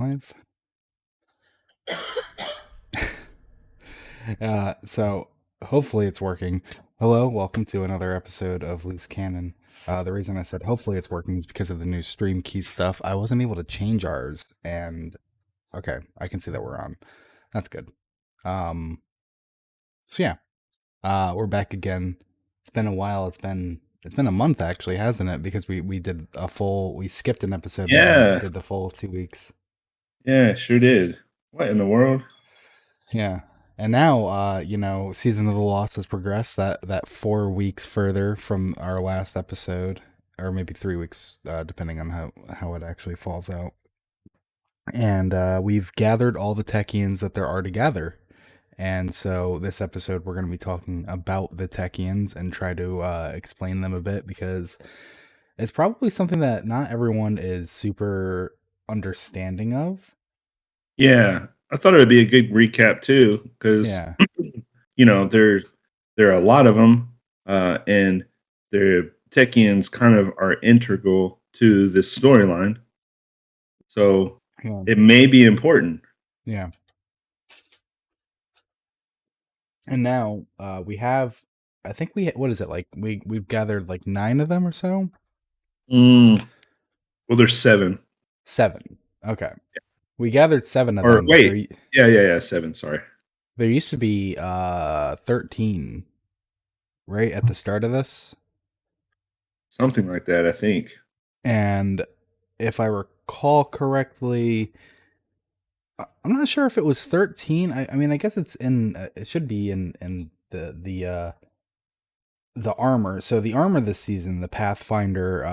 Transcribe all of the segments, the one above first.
Live. So hopefully it's working. Hello, welcome to another episode of Loose Canon. The reason I said hopefully it's working is because of the new stream key stuff. I wasn't able to change ours, and okay, I can see that we're on. That's good. Um, so yeah, we're back again. It's been a while. It's been a month actually, hasn't it? Because we skipped an episode and then Yeah, did the full 2 weeks. yeah, sure did. What in the world? Yeah. And now, Season of the Lost has progressed that 4 weeks further from our last episode, or maybe 3 weeks, depending on how it actually falls out. And we've gathered all the Techeuns that there are to gather. And so this episode, we're going to be talking about the Techeuns and try to explain them a bit because it's probably something that not everyone is super understanding of. Yeah, I thought it would be a good recap too, because Yeah. there are a lot of them, and their Techeuns kind of are integral to this storyline, so Yeah. it may be important. Yeah. And now we have, I think what is it like? We've gathered like 9 of them or so. Mm, well, there's seven, 7. Okay, we gathered 7 of or them, but wait, yeah, seven. Sorry, there used to be 13 right at the start of this. something like that. I think. And if I recall correctly, I'm not sure if it was 13. I mean, I guess it should be in the armor. So the armor this season, the Pathfinder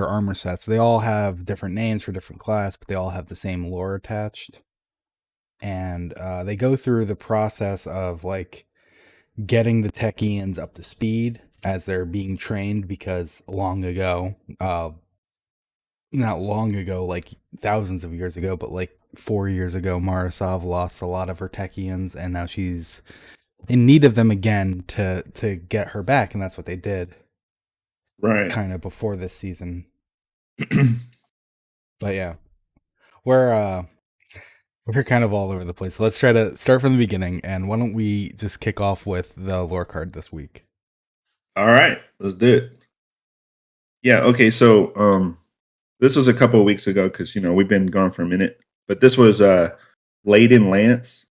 armor sets, they all have different names for different class, but they all have the same lore attached. And they go through the process of like getting the Techeuns up to speed as they're being trained because long ago, not long ago, like thousands of years ago, but like 4 years ago, Marasov lost a lot of her Techeuns, and now she's in need of them again to get her back, and that's what they did Right. kind of before this season. But yeah, we're we're kind of all over the place. So let's try to start from the beginning. And why don't we just kick off with the lore card this week? All right, let's do it. Yeah. Okay. So, this was a couple of weeks ago because we've been gone for a minute, but this was Laden Lance,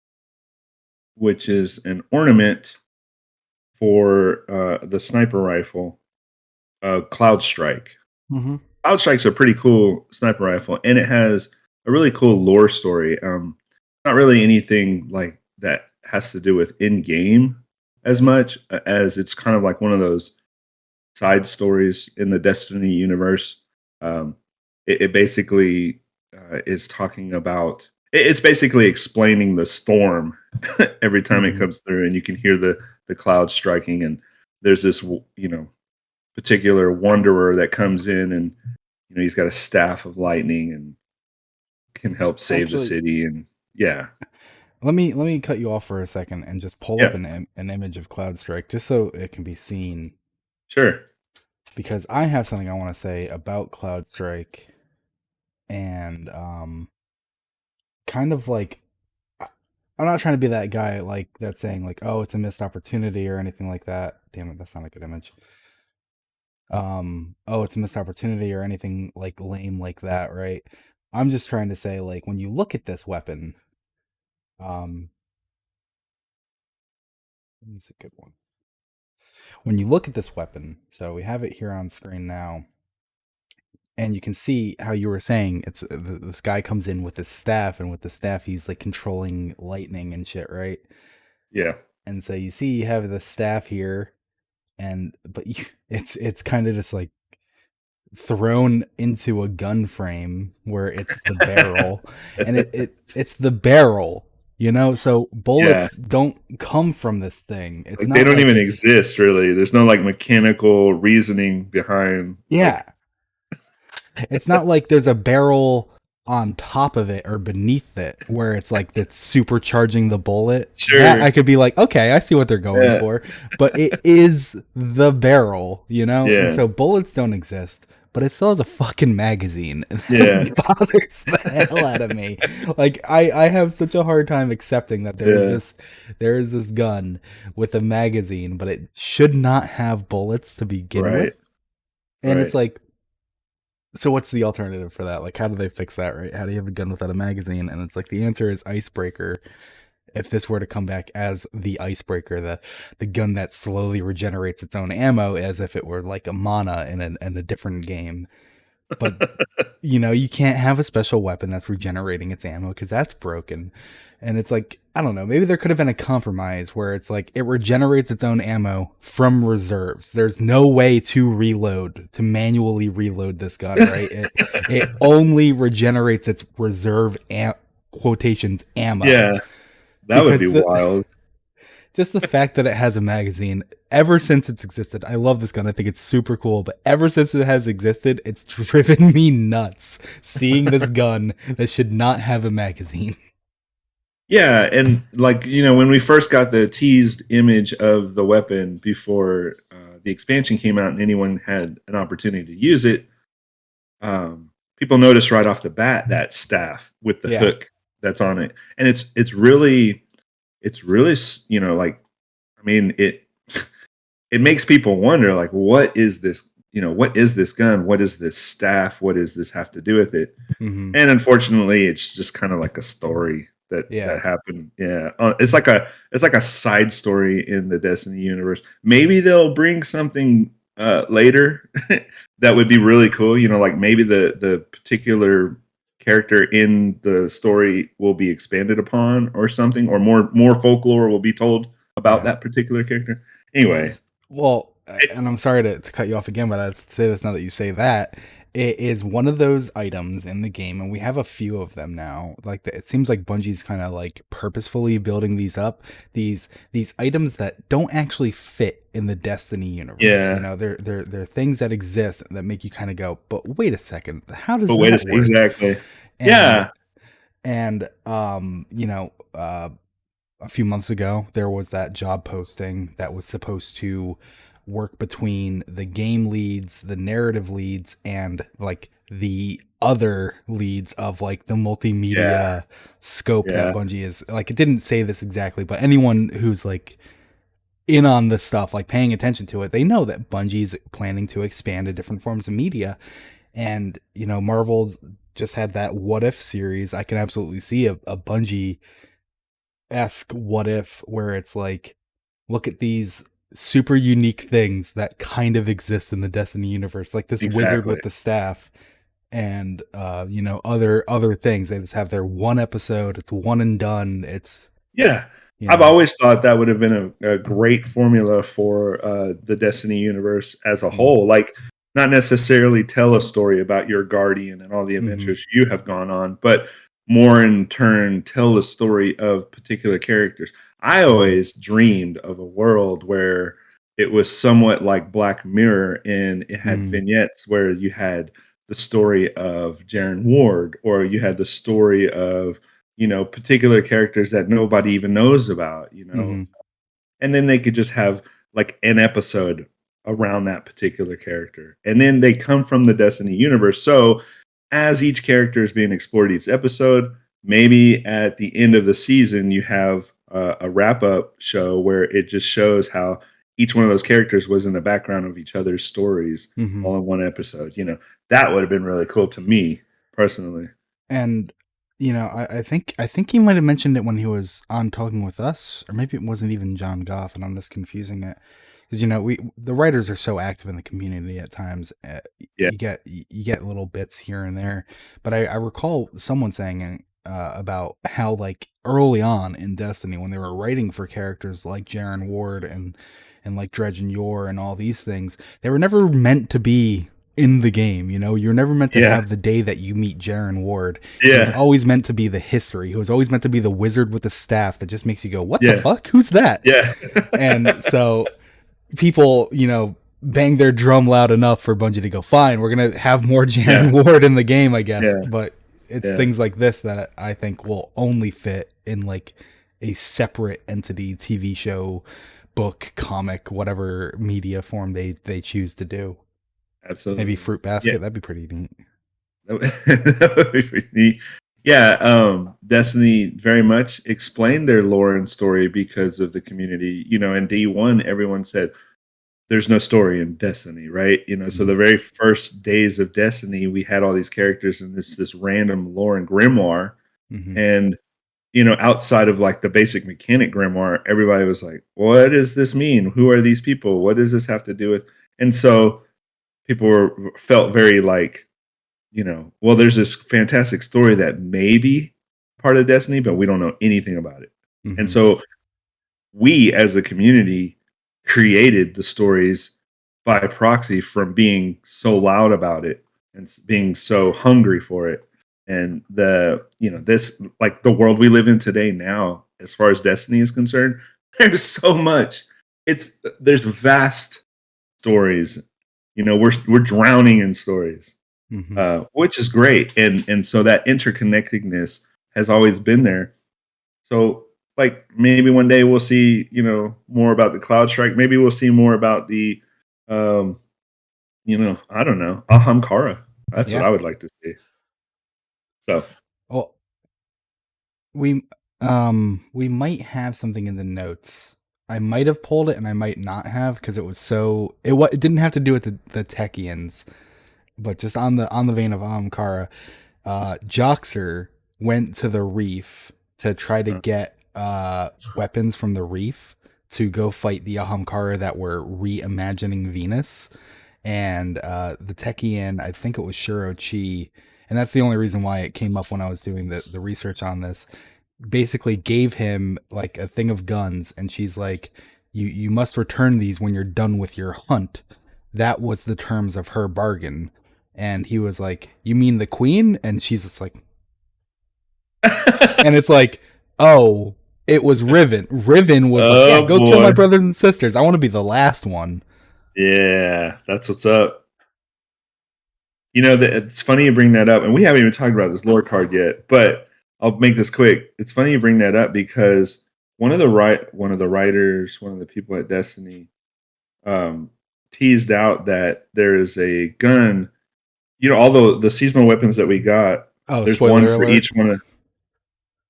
which is an ornament for the sniper rifle, Cloud Strike. Mm-hmm. Cloud Strike's a pretty cool sniper rifle, and it has a really cool lore story. Not really anything like that has to do with in game as much as it's kind of like one of those side stories in the Destiny universe. Um, it basically is talking about. It's basically explaining the storm every time it Mm-hmm. comes through, and you can hear the clouds striking. And there's this, particular wanderer that comes in, and he's got a staff of lightning and can help save the Actually, city. And yeah, let me cut you off for a second and just pull up yeah, an image of Cloud Strike just so it can be seen, sure, because I have something I want to say about Cloud Strike and kind of like I'm not trying to be that guy like that's saying like, oh, it's a missed opportunity or anything like that. Damn it, that's not a good image. Oh, it's a missed opportunity or anything like lame like that, right? I'm just trying to say like when you look at this weapon, um it's a good one. When you look at this weapon, so we have it here on screen now, and you can see how you were saying it's this guy comes in with his staff, and with the staff he's like controlling lightning and shit, right? yeah, And so you see you have the staff here, and it's kind of just like thrown into a gun frame where it's the barrel, and it's the barrel, so yeah. bullets don't come from this thing. It's Like they not don't like even exist really. There's no like mechanical reasoning behind yeah, like it's not like there's a barrel on top of it or beneath it where it's like that's supercharging the bullet. That I sure, could be like, okay, I see what they're going yeah, for, but it is the barrel, and yeah, so bullets don't exist. but it still has a fucking magazine. And Yeah. that bothers the hell out of me. Like I have such a hard time accepting that Yeah. there is this gun with a magazine, but it should not have bullets to begin with. Right. And it's Right. like, so what's the alternative for that? Like, how do they fix that, right? How do you have a gun without a magazine? And it's like the answer is icebreaker. If this were to come back as the icebreaker, the gun that slowly regenerates its own ammo as if it were like a mana in a different game. But you can't have a special weapon that's regenerating its ammo because that's broken. And it's like, I don't know, maybe there could have been a compromise where it's like it regenerates its own ammo from reserves. There's no way to manually reload this gun, right? It only regenerates its quotations ammo. Yeah. That would be Because wild. just the fact that it has a magazine, ever since it's existed, I love this gun. I think it's super cool. But ever since it has existed, it's driven me nuts seeing this gun that should not have a magazine. Yeah, and like when we first got the teased image of the weapon before the expansion came out, and anyone had an opportunity to use it, people noticed right off the bat that staff with the Yeah. hook that's on it, and it's really like, I mean, it makes people wonder, like, what is this? What is this gun? What is this staff? What does this have to do with it? Mm-hmm. And unfortunately, it's just kind of like a story that Yeah. happened. Yeah, it's like a side story in the Destiny universe. Maybe they'll bring something later that would be really cool. Like maybe the particular character in the story will be expanded upon or something, or more folklore will be told about Yeah. that particular character. Anyway, Well, it, and I'm sorry to cut you off again, but I'd say this now that you say that. It is one of those items in the game, and we have a few of them now. Like it seems like Bungie's kind of like purposefully building these up. These items that don't actually fit in the Destiny universe. yeah. They're things that exist that make you kind of go, but wait a second, how does But wait a that second, work? exactly. And Yeah, and a few months ago, there was that job posting that was supposed to work between the game leads, the narrative leads, and like the other leads of like the yeah, multimedia scope that yeah, Bungie is. Like, it didn't say this exactly, but anyone who's like in on this stuff, like paying attention to it, they know that Bungie's planning to expand to different forms of media. And, Marvel just had that What If series. I can absolutely see a Bungie esque what if where it's like, look at these super unique things that kind of exist in the Destiny universe, like this wizard exactly. with the staff, and other things. They just have their one episode, it's one and done. It's Yeah. you I've know always thought that would have been a great formula for the Destiny universe as a mm, whole. Like, not necessarily tell a story about your guardian and all the mm-hmm, adventures you have gone on, but more in turn tell the story of particular characters. I mm-hmm, always dreamed of a world where it was somewhat like Black Mirror, and it had mm, vignettes where you had the story of Jaren Ward, or you had the story of particular characters that nobody even knows about. mm-hmm, And then they could just have like an episode around that particular character. And then they come from the Destiny universe. So as each character is being explored each episode, maybe at the end of the season, you have a wrap up show where it just shows how each one of those characters was in the background of each other's stories mm-hmm. all in one episode. That would have been really cool to me personally. And I think he might have mentioned it when he was on talking with us, or maybe it wasn't even John Goff, and I'm just confusing it. Because we the writers are so active in the community at times. Yeah. You get little bits here and there, but I recall someone saying about how like early on in Destiny when they were writing for characters like Jaren Ward and like Dredge and Yor and all these things, they were never meant to be in the game. You're never meant to Yeah. have the day that you meet Jaren Ward. He was Yeah. always meant to be the history. He was always meant to be the wizard with the staff that just makes you go, what the Yeah. fuck? Who's that? Yeah. And so people, bang their drum loud enough for Bungie to go, fine, we're gonna have more Yeah. Jaren Ward in the game, I guess. Yeah. But it's Yeah. things like this that I think will only fit in like a separate entity, TV show, book, comic, whatever media form they choose to do. Maybe Absolutely. fruit Yeah. basket. That'd be pretty neat. That would be pretty neat. Yeah, Destiny very much explained their lore and story because of the community. In D1, everyone said there's no story in Destiny, right? So Mhm. the very first days of Destiny, we had all these characters and this random lore and grimoire, Mhm. and outside of like the basic mechanic grimoire, everybody was like, "What does this mean? Who are these people? What does this have to do with?" And so people felt very like, well, there's this fantastic story that may be part of Destiny, but we don't know anything about it. And Mhm. so we as a community created the stories by proxy from being so loud about it and being so hungry for it. And this, like the world we live in today now, as far as Destiny is concerned, there's so much. There's vast stories. We're drowning in stories, Mhm. which is great. And so that interconnectedness has always been there. So like maybe one day we'll see, more about the Cloud Strike. Maybe we'll see more about the, um, I don't know, Ahamkara. That's what Yeah. I would like to see. So Well, we we might have something in the notes. I might have pulled it and I might not have because it didn't have to do with the Techeuns, but just on the vein of Ahamkara, Joxer went to the reef to try to uh, get weapons from the reef to go fight the Ahamkara that were reimagining Venus. And the Techiean, I think it was Shirochi, and that's the only reason why it came up when I was doing the research on this. Basically, gave him like a thing of guns, and she's like, "You must return these when you're done with your hunt." That was the terms of her bargain, and he was like, "You mean the queen?" And she's just like, and it's like, "Oh, it was Riven. Riven was like, yeah, oh go kill my boy, brothers and sisters. I want to be the last one." yeah, that's what's up. It's funny you bring that up, and we haven't even talked about this lore card yet. But I'll make this quick. It's funny you bring that up because one of the writers, one of the people at Destiny, um, teased out that there is a gun. All the seasonal weapons that we got. Oh, There's one spoiler for alert. each one of.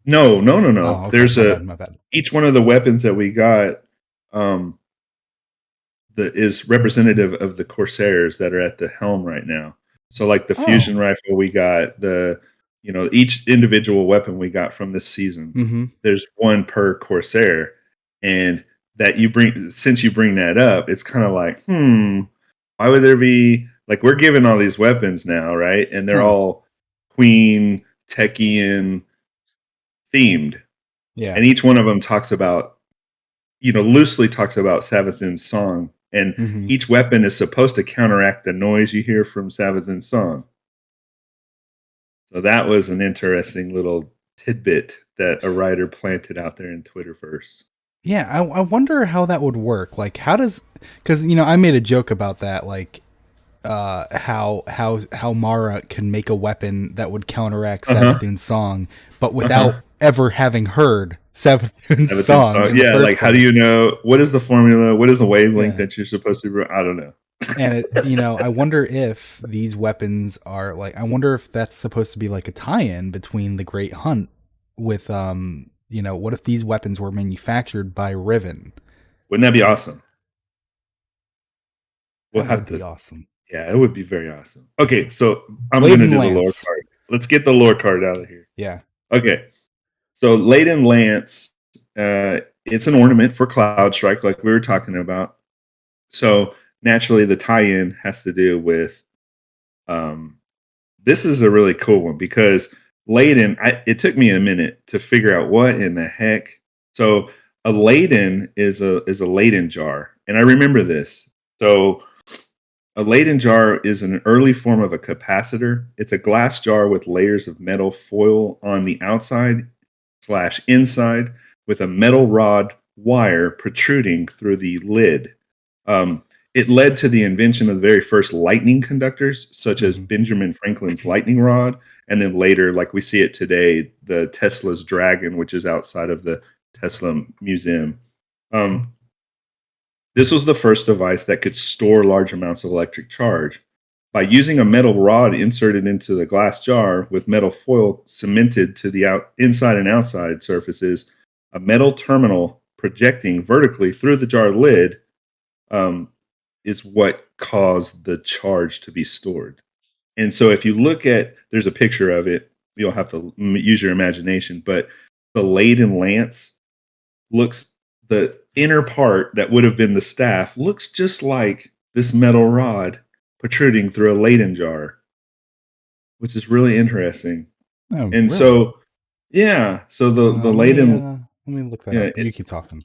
No, no, no, no. Oh, okay. There's My bad. My bad. each one of the weapons that we got. Um, that is representative of the Corsairs that are at the helm right now. So like the Oh. fusion rifle we got, each individual weapon we got from this season, Mm-hmm. there's one per Corsair. And that since you bring that up, it's kind of like, why would there be like we're given all these weapons now, right? And they're Huh. all Queen, Techiean themed. Yeah. And each one of them talks about loosely talks about Savathun's song, and Mm-hmm. each weapon is supposed to counteract the noise you hear from Savathun's song. So that was an interesting little tidbit that a writer planted out there in Twitterverse. Yeah. I wonder how that would work. Like, how does? Because I made a joke about that. Like, how Mara can make a weapon that would counteract Uh huh. Savathun's song, but Uh huh. without ever having heard Savathun's Savathun's song song. in the Yeah. first Like, how do you place. know? What is the formula? What is the wavelength Yeah. that you're supposed to? I don't know. And I wonder if these weapons are like, I wonder if that's supposed to be like a tie-in between the Great Hunt with, what if these weapons were manufactured by Riven? Wouldn't that be awesome? We'll That have would be to. awesome. Yeah, it would be very awesome. Okay, so I'm gonna Laden do the lore Lance. card. Let's get the lore card out of here. Yeah. Okay, so Laden Lance, it's an ornament for Cloud Strike, like we were talking about. So naturally, the tie-in has to do with. Um, this is a really cool one because Laden. It took me a minute to figure out what in the heck. So a Laden is a Laden jar, and I remember this. So a Leyden jar is an early form of a capacitor. It's a glass jar with layers of metal foil on the outside slash inside with a metal rod wire protruding through the lid. Um, it led to the invention of the very first lightning conductors, such as Hmm. Benjamin Franklin's lightning rod, and then later, like we see it today, the Tesla's Dragon, which is outside of the Tesla Museum. Um, this was the first device that could store large amounts of electric charge. By using a metal rod inserted into the glass jar with metal foil cemented to the inside and outside surfaces, a metal terminal projecting vertically through the jar lid um, is what caused the charge to be stored. And so if you look at, there's a picture of it, you'll have to use your imagination, but the Laden Lance looks, the inner part that would have been the staff looks just like this metal rod protruding through a Laden jar, which is really interesting. Oh, And really? so, yeah, so the Laden, Let me look that yeah, up. You keep talking.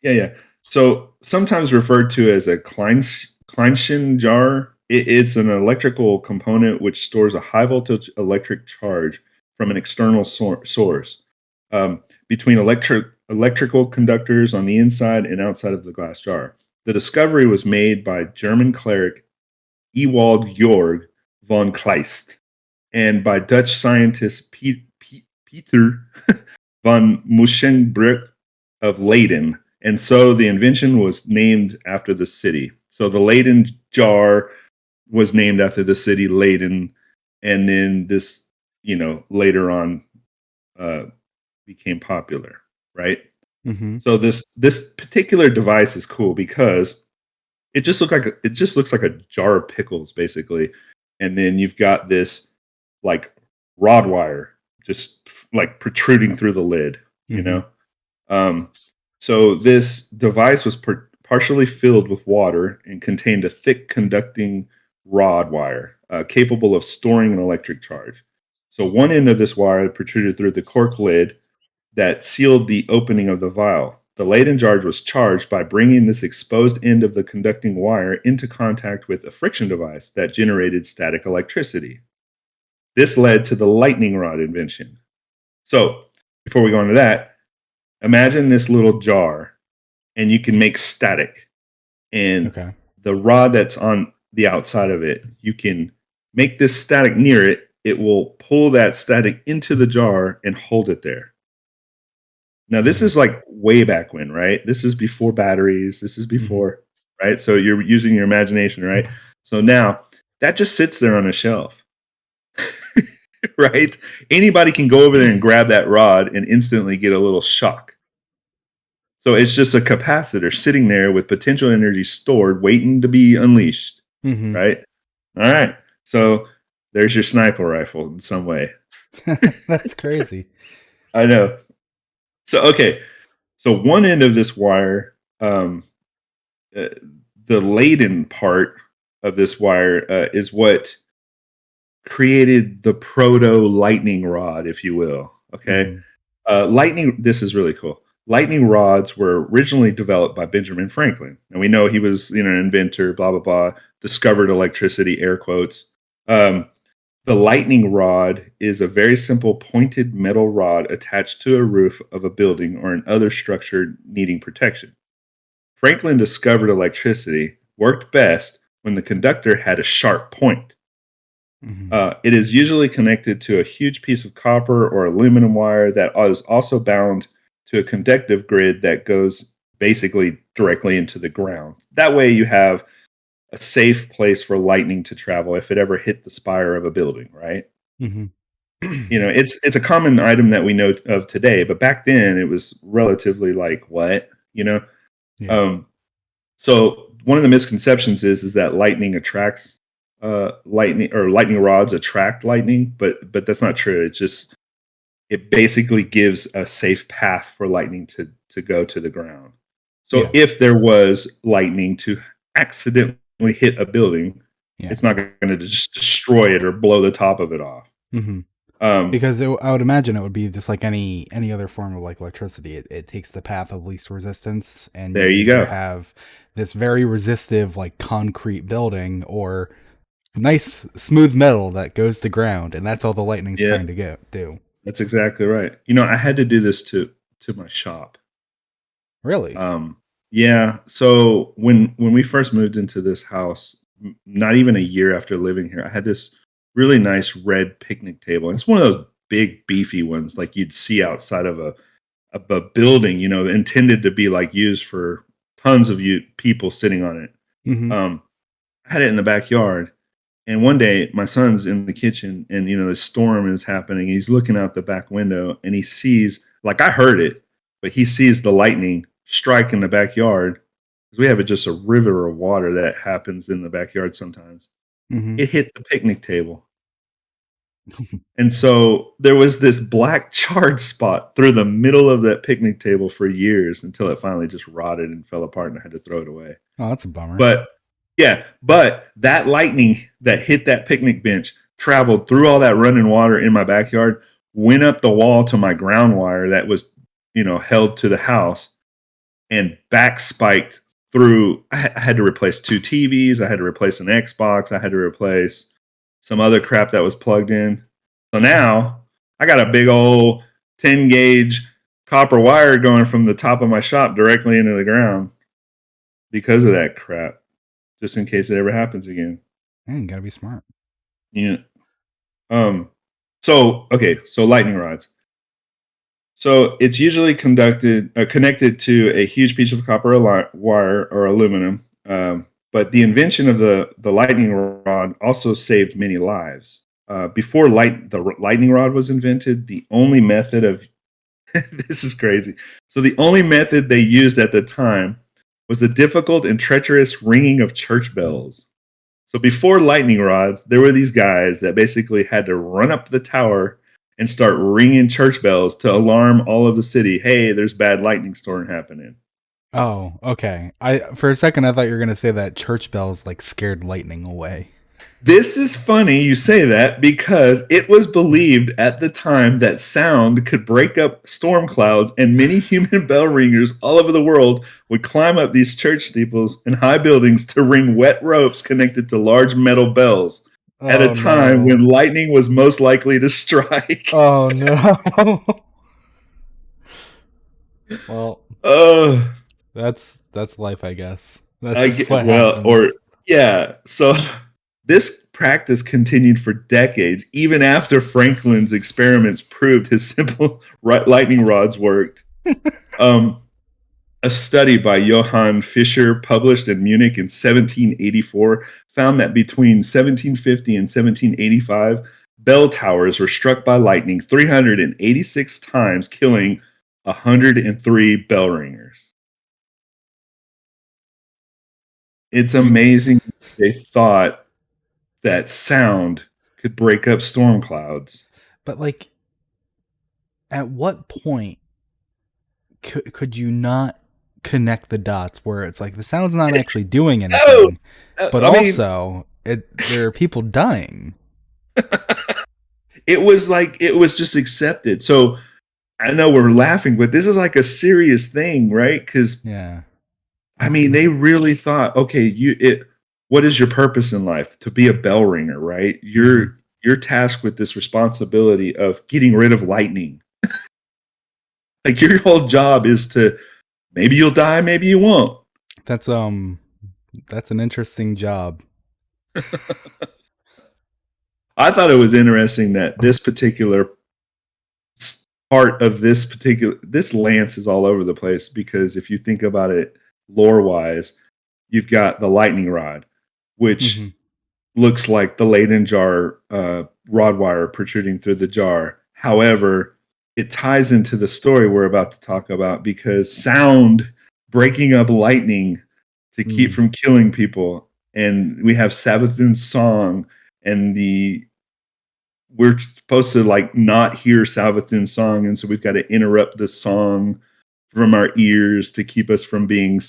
yeah. So sometimes referred to as a Kleinschen jar, it's an electrical component which stores a high voltage electric charge from an external source between electrical conductors on the inside and outside of the glass jar. The discovery was made by German cleric Ewald Georg von Kleist and by Dutch scientist Peter von Muschenbroek of Leyden. And so the invention was named after the city. So the Laden jar was named after the city Leyden. And then this, later on became popular, right? Mm-hmm. So this particular device is cool because it just looks like a jar of pickles, basically. And then you've got this like rod wire just like protruding through the lid, you Mm-hmm. know? Um, so this device was partially filled with water and contained a thick conducting rod wire capable of storing an electric charge. So one end of this wire protruded through the cork lid that sealed the opening of the vial. The Laden jar was charged by bringing this exposed end of the conducting wire into contact with a friction device that generated static electricity. This led to the lightning rod invention. So, before we go into that, imagine this little jar and you can make static. And Okay. the rod that's on the outside of it, you can make this static near it. It will pull that static into the jar and hold it there. Now, this Mm-hmm. is like way back when, right? This is before batteries. This is Mm-hmm. before, right? So you're using your imagination, right? So now that just sits there on a shelf, right? Anybody can go over there and grab that rod and instantly get a little shock. So it's just a capacitor sitting there with potential energy stored, waiting to be unleashed, Mm-hmm. right? All right. So there's your sniper rifle in some way. That's crazy. I know. So, okay. So one end of this wire, uh, the Laden part of this wire is what created the proto lightning rod, if you will. Okay. Mm-hmm. This is really cool. Lightning rods were originally developed by Benjamin Franklin. And we know he was, an inventor, blah, blah, blah, discovered electricity, air quotes. The lightning rod is a very simple pointed metal rod attached to a roof of a building or another structure needing protection. Franklin discovered electricity worked best when the conductor had a sharp point. Mm-hmm. It is usually connected to a huge piece of copper or aluminum wire that is also bound to a conductive grid that goes basically directly into the ground. That way, you have a safe place for lightning to travel if it ever hit the spire of a building, right? Mm-hmm. It's a common item that we know of today, but back then it was relatively like what, Yeah. Um, so one of the misconceptions is that lightning attracts lightning, or lightning rods attract lightning, but that's not true. It basically gives a safe path for lightning to go to the ground. So Yeah. if there was lightning to accidentally hit a building, Yeah. it's not going to just destroy it or blow the top of it off. Mm-hmm. Um, Because I would imagine it would be just like any other form of like electricity. It takes the path of least resistance, and you there you either go. have this very resistive like concrete building or nice smooth metal that goes to ground, and that's all the lightning's Yeah, trying to do. that's exactly right. I had to do this to my shop. Really? Um, yeah. So when we first moved into this house, not even a year after living here, I had this really nice red picnic table. And it's one of those big beefy ones like you'd see outside of a building, intended to be like used for tons of people sitting on it. Mm-hmm. I had it in the backyard, And one day, my son's in the kitchen, and the storm is happening. He's looking out the back window, and he sees, like, I heard it, but he sees the lightning strike in the backyard. Because we have just a river of water that happens in the backyard sometimes. Mm-hmm. It hit the picnic table. And so there was this black charred spot through the middle of that picnic table for years until it finally just rotted and fell apart, and I had to throw it away. Oh, that's a bummer. But yeah, but that lightning that hit that picnic bench traveled through all that running water in my backyard, went up the wall to my ground wire that was, held to the house, and back spiked through. I had to replace 2 TVs. I had to replace an Xbox. I had to replace some other crap that was plugged in. So now I got a big old 10 gauge copper wire going from the top of my shop directly into the ground because of that crap, just in case it ever happens again. You gotta be smart. Yeah. So lightning rods. So it's usually connected to a huge piece of copper wire or aluminum. But the invention of the lightning rod also saved many lives. Before the lightning rod was invented, the only method of this is crazy. So the only method they used at the time was the difficult and treacherous ringing of church bells. So before lightning rods, there were these guys that basically had to run up the tower and start ringing church bells to alarm all of the city. Hey, there's bad lightning storm happening. Oh, okay. For a second I thought you were gonna say that church bells like scared lightning away. This is funny you say that because it was believed at the time that sound could break up storm clouds, and many human bell ringers all over the world would climb up these church steeples and high buildings to ring wet ropes connected to large metal bells at a time when lightning was most likely to strike. Oh no. Well, that's life, I guess. That's just what happens. So this practice continued for decades, even after Franklin's experiments proved his simple lightning rods worked. A study by Johann Fischer, published in Munich in 1784, found that between 1750 and 1785, bell towers were struck by lightning 386 times, killing 103 bell ringers. It's amazing they thought that sound could break up storm clouds. But like, at what point could you not connect the dots where it's like the sound's not actually doing anything, but also there are people dying? It was just accepted. So I know we're laughing, but this is like a serious thing, right? Because they really thought, okay, what is your purpose in life? To be a bell ringer, right? You're tasked with this responsibility of getting rid of lightning. Like, your whole job is to, maybe you'll die, maybe you won't. That's an interesting job. I thought it was interesting that this particular part of this lance is all over the place, because if you think about it lore wise, you've got the lightning rod, which looks like the Laden Jar rod wire protruding through the jar. However, it ties into the story we're about to talk about, because sound breaking up lightning to keep from killing people. And we have Savathun's song, and we're supposed to like not hear Savathun's song, and so we've got to interrupt the song from our ears to keep us from being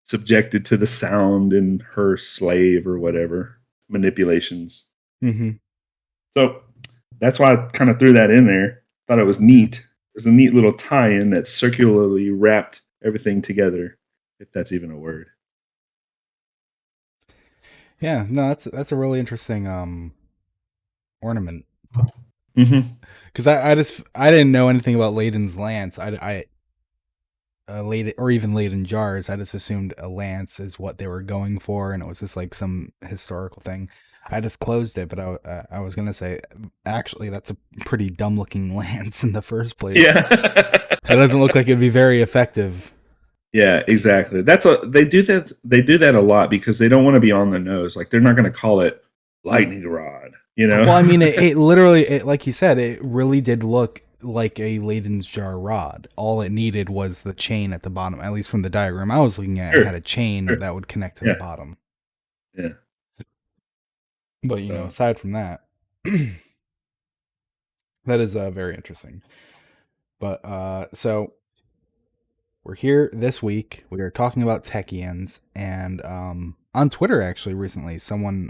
subjected to the sound and her slave or whatever manipulations. So that's why I kind of threw that in there. Thought it was neat. It was a neat little tie-in that circularly wrapped everything together, if that's even a word. Yeah, no, that's a really interesting ornament. Because I didn't know anything about Laden's lance. Laden, or even Laden jars. I just assumed a lance is what they were going for, and it was just like some historical thing. I just closed it, but I was gonna say, actually, that's a pretty dumb looking lance in the first place. Yeah, that doesn't look like it'd be very effective. Yeah, exactly. They do that a lot because they don't want to be on the nose. Like, they're not going to call it lightning rod. You know, Well, I mean, it literally, like you said, it really did look like a Laden's Jar rod. All it needed was the chain at the bottom. At least from the diagram I was looking at, it sure, had a chain sure, that would connect to the yeah, bottom. yeah. But So, aside from that, that is very interesting. But so we're here this week. We are talking about Techeuns, and on Twitter actually recently, someone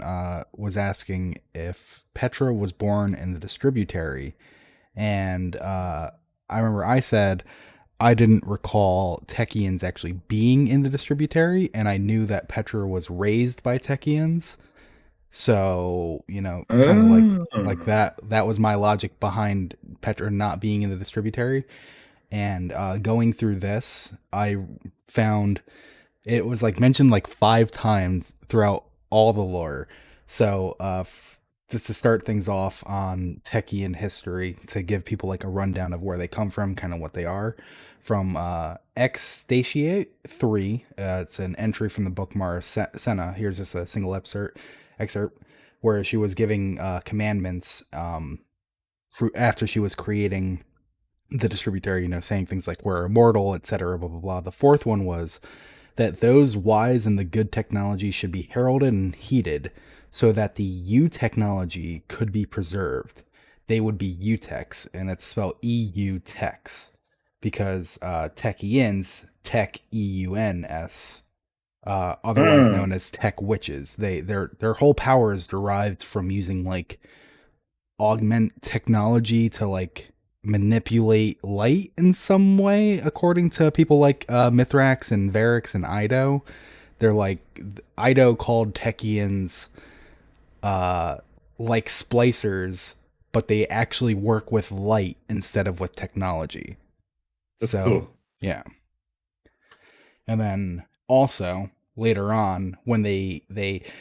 was asking if Petra was born in the distributary, and I remember I said I didn't recall Techeuns actually being in the distributary, and I knew that Petra was raised by Techeuns. So, kind of like oh, that was my logic behind Petra not being in the distributary. And going through this, I found it was like mentioned like 5 times throughout all the lore. So, just to start things off on Techie history, to give people like a rundown of where they come from, kind of what they are. From Exstatiate 3, it's an entry from the book Mara Senna. Here's just a single excerpt where she was giving commandments after she was creating the distributor, saying things like we're immortal, etc., blah, blah, blah. The fourth one was that those wise and the good technology should be heralded and heeded so that the U technology could be preserved. They would be UTechs, and it's spelled EU techs because Techeuns, Tech EUNS, otherwise oh, known as Tech witches. Their whole power is derived from using like augment technology to like manipulate light in some way, according to people like Mithrax and Varix and Ido. They're like Ido called Techeuns uh like splicers, but they actually work with light instead of with technology. that's So cool. yeah. And then also later on when they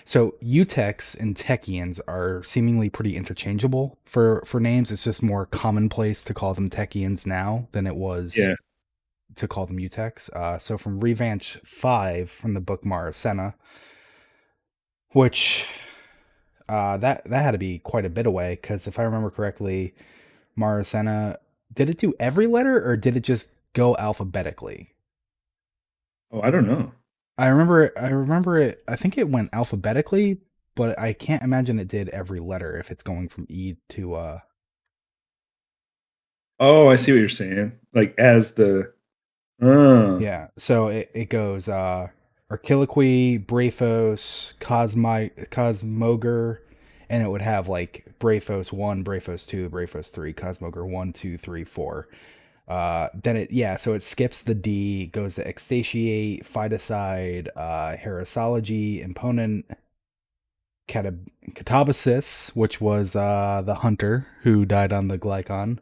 so Utex and Techeuns are seemingly pretty interchangeable for names. It's just more commonplace to call them Techeuns now than it was Yeah. to call them Utex. So from Revanche 5 from the book Mara Senna, which that had to be quite a bit away because if I remember correctly, Mara Senna, did it do every letter or did it just go alphabetically? Oh, I don't know. I remember it. I think it went alphabetically, but I can't imagine it did every letter if it's going from E to Oh, I see what you're saying. Like as the yeah. So it goes Archiloquy, Braphos, Cosmoger, and it would have like Braphos 1, Braphos 2, Braphos 3, Cosmoger 1, 2, 3, 4. Then so it skips the D, goes to Extatiate, Phytocide, Herosology, Imponent, Catabasis, which was the hunter who died on the Glycon,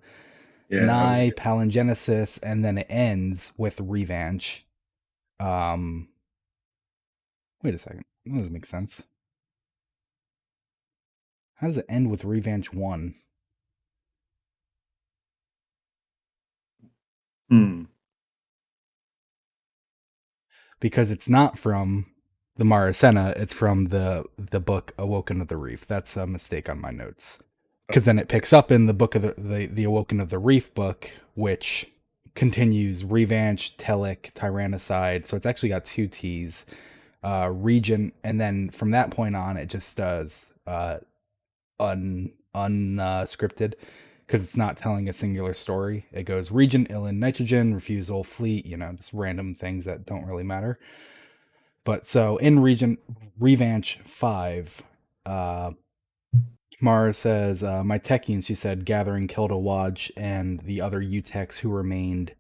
yeah, that was Nye, good. Palingenesis, and then it ends with Revanche. Um, Wait a second. That doesn't make sense. How does it end with Revanche 1? Hmm. Because it's not from the Marasena, it's from the book Awoken of the Reef. That's a mistake on my notes. Oh, Because then it okay. picks up in the book of the Awoken of the Reef book, which continues Revanche, Telic, Tyrannicide. So it's actually got two T's. Regent, and then from that point on, it just does unscripted because it's not telling a singular story. It goes Regent, Ilin, Nitrogen, Refusal, Fleet, just random things that don't really matter. But so in Regent Revanche 5, uh, Mara says, my Techeuns, she said, gathering Kilda Wadj and the other Utex who remained,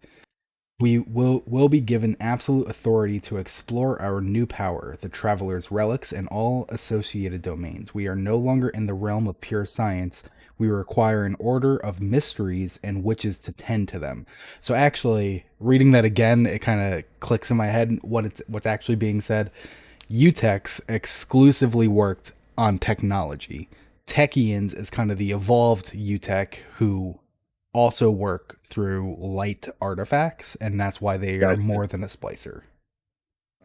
we will be given absolute authority to explore our new power, the Traveler's relics, and all associated domains. We are no longer in the realm of pure science. We require an order of mysteries and witches to tend to them. So actually, reading that again, it kind of clicks in my head what's actually being said. Utex exclusively worked on technology. Techeuns is kind of the evolved Utech who also work through light artifacts, and that's why they are Gotcha. more than a splicer.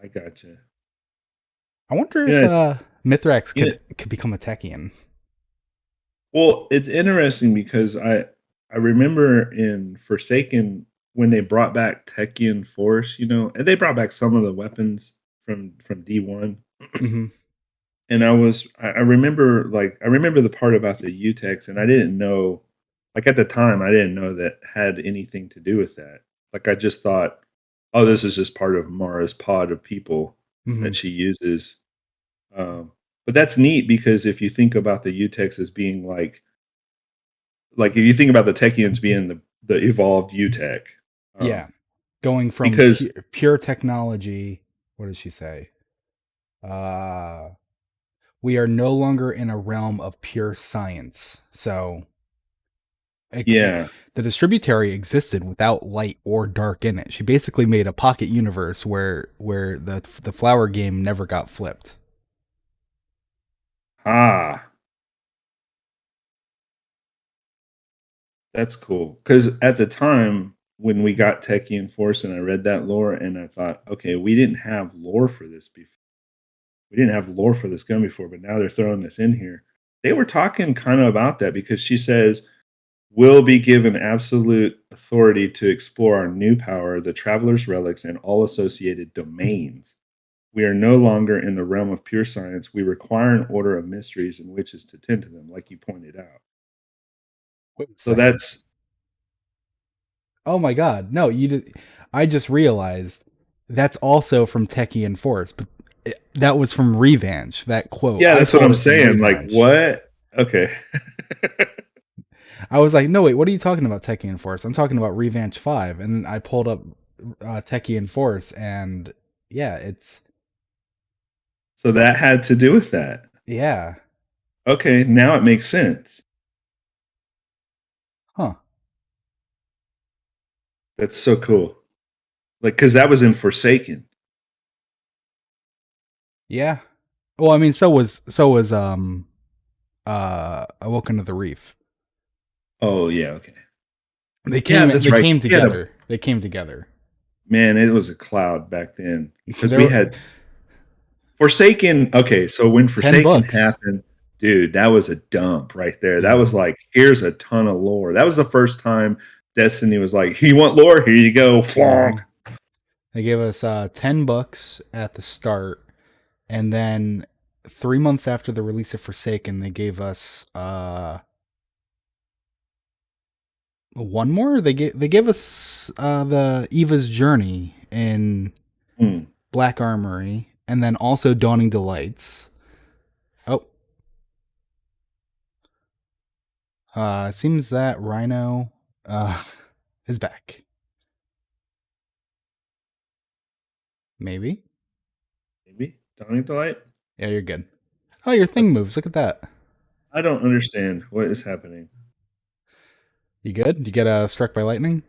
I gotcha. I wonder Yeah, if it's Mithrax Yeah. could become a Techeuns. Well, it's interesting because I remember in Forsaken when they brought back Techeuns Force, you know, and they brought back some of the weapons from D1. Mm-hmm. And I remember I remember the part about the UTEX, and I didn't know, like at the time I didn't know that had anything to do with that. Like I just thought, oh, this is just part of Mara's pod of people Mm-hmm. that she uses. But that's neat because if you think about the UTEX as being like if you think about the Techeuns being the evolved UTEC, Yeah, going from because pure technology. What does she say? Uh, we are no longer in a realm of pure science. So yeah, the distributary existed without light or dark in it. She basically made a pocket universe where the flower game never got flipped. ah, that's cool. Because at the time when we got Techie Force and I read that lore and I thought, okay, we didn't have lore for this before. We didn't have lore for this gun before, but now they're throwing this in here. They were talking kind of about that because she says will be given absolute authority to explore our new power, the Traveler's Relics, and all associated domains. We are no longer in the realm of pure science. We require an order of mysteries and witches to tend to them, like you pointed out. Wait a So second. that's Oh my god. No, I just realized that's also from Techie Force, but that was from Revenge. That quote. yeah, I that's what pulled I'm it from saying. Like Revenge. what? Okay. I was like, no, wait, what are you talking about, Techie Force? I'm talking about Revenge 5. And I pulled up Techie Force, and yeah, it's, So that had to do with that. yeah. Okay, now it makes sense. Huh. That's so cool. Like cuz that was in Forsaken. Yeah. Well, I mean, so was Awoken to the Reef. Oh, yeah, okay. They Yeah, came that's they right. came He had a together. They came together. man, it was a cloud back then cuz There we were had Forsaken. Okay, so when 10 Forsaken books. happened, dude, that was a dump right there. That was Mhm. like, here's a ton of lore. That was the first time Destiny was like, you want lore? Here you go. Flonk. Mhm. They gave us 10 books at the start, and then 3 months after the release of Forsaken, they gave us one more. They gave us the Eva's Journey in Hmm. Black Armory, and then also Dawning Delights. Oh, seems that Rhino uh, is back. Maybe. Maybe Dawning Delight. Yeah, you're good. Oh, your thing moves. Look at that. I don't understand what is happening. You good? Did you get struck by lightning?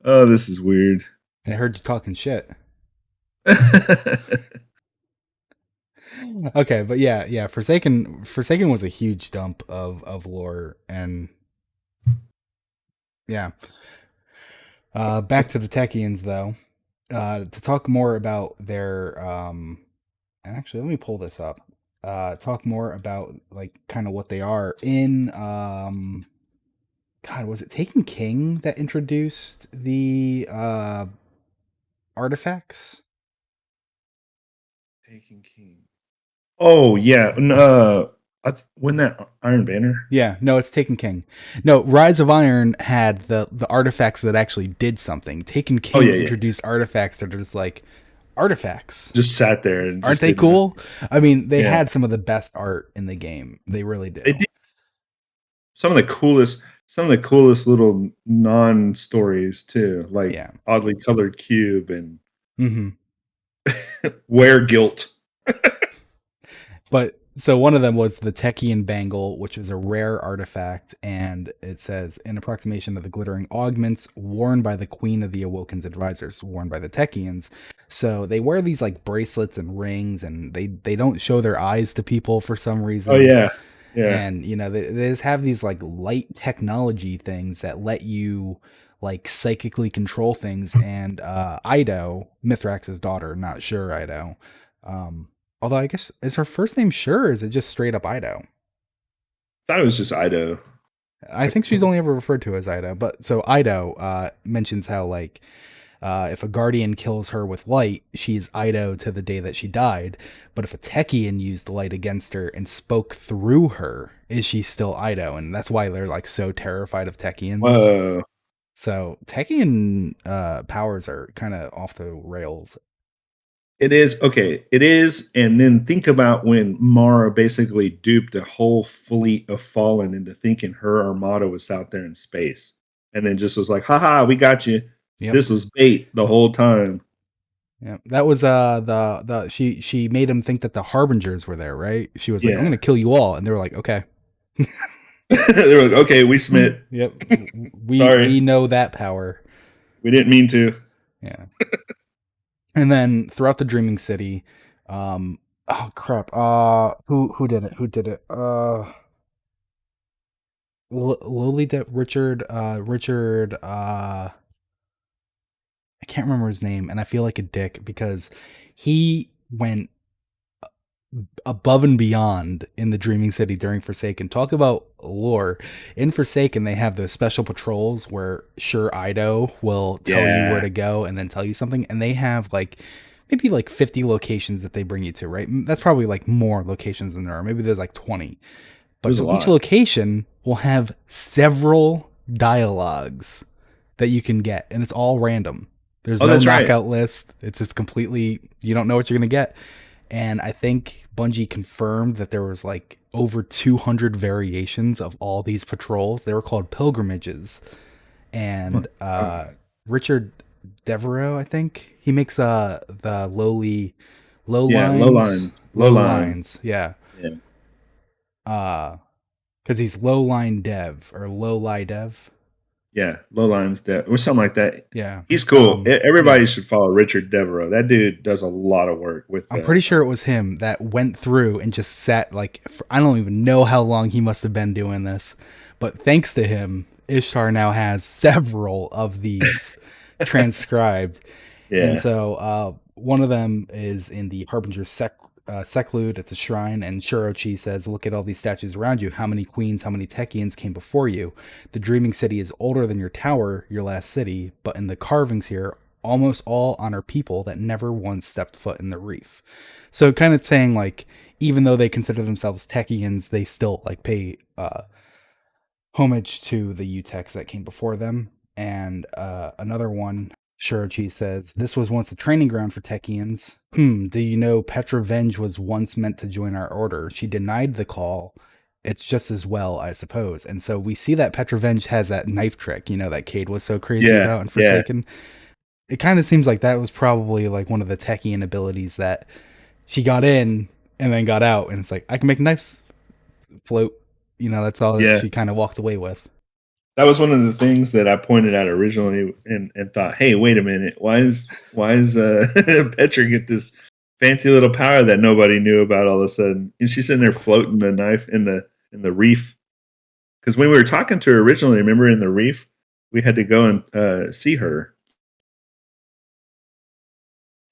Oh, this is weird. I heard you talking shit. Okay, but yeah. Forsaken was a huge dump of lore, and yeah. Back to the Techeuns though. To talk more about their actually let me pull this up. Talk more about like kind of what they are in God, was it Taken King that introduced the artifacts? Taking King. Oh yeah, when that Iron Banner. Yeah, no, it's Taken King. No, Rise of Iron had the artifacts that actually did something. Taken Oh King yeah, yeah. introduced artifacts that are just like artifacts. Just sat there and Aren't just they did nothing. cool? I mean, they Yeah, had some of the best art in the game. They really they do. did some of the coolest little non stories too, like Yeah. oddly colored cube and Hmm. wear guilt. But so one of them was the Techeuns bangle, which is a rare artifact, and it says an approximation of the glittering augments worn by the Queen of the Awoken's advisors, worn by the Techeuns. So they wear these like bracelets and rings, and they don't show their eyes to people for some Oh reason. yeah, yeah. And you know they just have these like light technology things that let you like psychically control things. And Ido, Mithrax's daughter, not sure Ido. Um, Although I guess is her first name Sure, or is it just straight up Ido? Thought it was just Ido. I think she's only ever referred to as Ido. But so Ido mentions how like if a guardian kills her with light, she's Ido to the day that she died. But if a Techeuns used light against her and spoke through her, is she still Ido? And that's why they're like so terrified of Techeuns. Whoa. So Techeuns powers are kind of off the rails. It is okay. It is, and then think about when Mara basically duped a whole fleet of Fallen into thinking her armada was out there in space, and then just was like, "Haha, we got you." Yep. This was bait the whole time. Yeah, that was the she made him think that the harbingers were there, right? She was like, "I'm Yeah, gonna kill you all," and they were like, "Okay." they were like, "Okay, we smit. Yep, we Sorry, know that power. we didn't mean to." Yeah. And then throughout the Dreaming City, oh crap, who did it? Who did it? Lowly Richard, I can't remember his name, and I feel like a dick because he went above and beyond in the Dreaming City during Forsaken. Talk about lore. In Forsaken, they have those special patrols where Sure Ido will tell you where Yeah, to go and then tell you something, and they have like maybe like 50 locations that they bring you to, right? That's probably like more locations than there are. Maybe there's like 20. it But was a so each lot. location will have several dialogues that you can get, and it's all random. There's Oh, no that's right. knockout list. It's just completely, you don't know what you're going to get. And I think Bungie confirmed that there was like over 200 variations of all these patrols. They were called pilgrimages. Oh my And God. Richard Devereaux, I think he makes the Yeah, low lines, low low lines. lines, yeah. Yeah, Because he's low line dev or low lie dev. yeah, low lines that or something like that. Yeah. He's cool. Yeah. Everybody should follow Richard Devereaux. That dude does a lot of work with. I'm pretty sure it was him that went through and just sat like I don't even know how long he must have been doing this, but thanks to him, Ishtar now has several of these transcribed, and Yeah, so one of them is in the Harbinger Seclude. It's a shrine, and Shurochi says, "Look at all these statues around you. How many queens, how many Techeuns came before you? The Dreaming City is older than your tower, your last city, but in the carvings here, almost all honor people that never once stepped foot in the reef." So kind of saying like, even though they consider themselves Techeuns, they still like pay homage to the Utex that came before them. And another one, Shurochi says, "This was once a training ground for Techeuns. Do you know Petra Venge was once meant to join our order? She denied the call. It's just as well, I suppose." And so we see that Petra Venge has that knife trick, that Cade was so crazy yeah, about in yeah. Forsaken. It kind of seems like that was probably like one of the Techeuns abilities that she got in and then got out. And it's like, I can make knives float. That's all that Yeah, she kind of walked away with. that was one of the things that I pointed out originally, and thought, hey, wait a minute, why is Petra get this fancy little power that nobody knew about all of a sudden? And she's sitting there floating the knife in the reef. Because when we were talking to her originally, remember in the reef, we had to go and see her.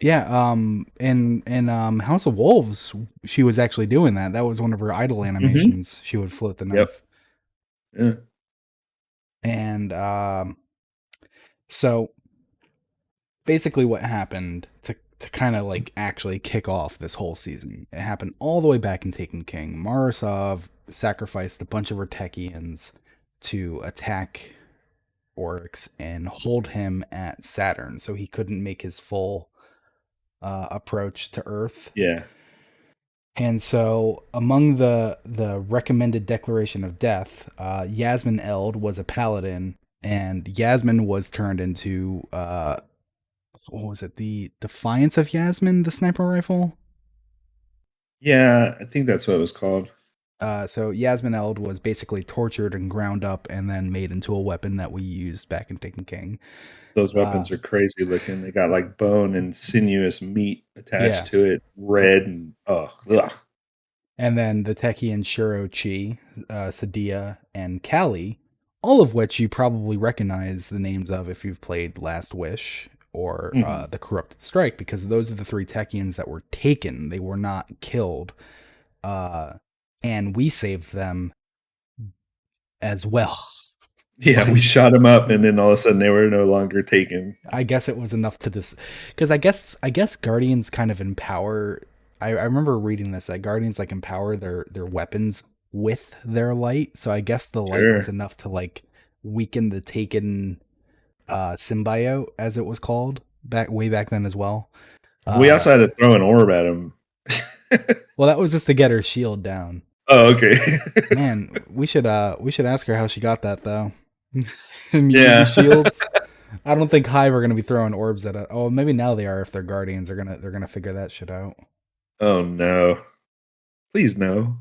Yeah, in House of Wolves, she was actually doing that. That was one of her idle Mm-hmm. animations. She would float the Yep. knife. Yeah. And so basically what happened to kind of like actually kick off this whole season. It happened all the way back in Taken King. Marasov sacrificed a bunch of her Techeuns to attack Oryx and hold him at Saturn so he couldn't make his full approach to Earth. Yeah. And so, among the recommended declaration of death, Yasmin Eld was a paladin, and Yasmin was turned into what was it? The Defiance of Yasmin, the sniper rifle. Yeah, I think that's what it was called. So Yasmin Eld was basically tortured and ground up, and then made into a weapon that we used back in Taken King. Those Uh, weapons are crazy looking. They got like bone and sinuous meat attached yeah, to it, yep. red and ugh. And then the Techie and Shuro Chi, Sadia, and Kali all of which you probably recognize the names of if you've played Last Wish or Hmm. the Corrupted Strike, because those are the three Techeuns that were taken. They were not killed, uh, and we saved them as well. Yeah, But we shot him up, and then all of a sudden they were no longer taken. I guess it was enough to this, because I guess Guardians kind of empower. I remember reading this that Guardians like empower their weapons with their light. So I guess the light was Sure. enough to like weaken the Taken symbiote, as it was called back then as well. We Uh, also had to throw an orb at him. well, that was just to get her shield down. Oh, okay. Man, we should ask her how she got that though. Immunity Yeah. shields. I don't think Hive are gonna be throwing orbs at it. Oh, maybe now they are if they're Guardians. They're gonna figure that shit out. Oh no. Please no.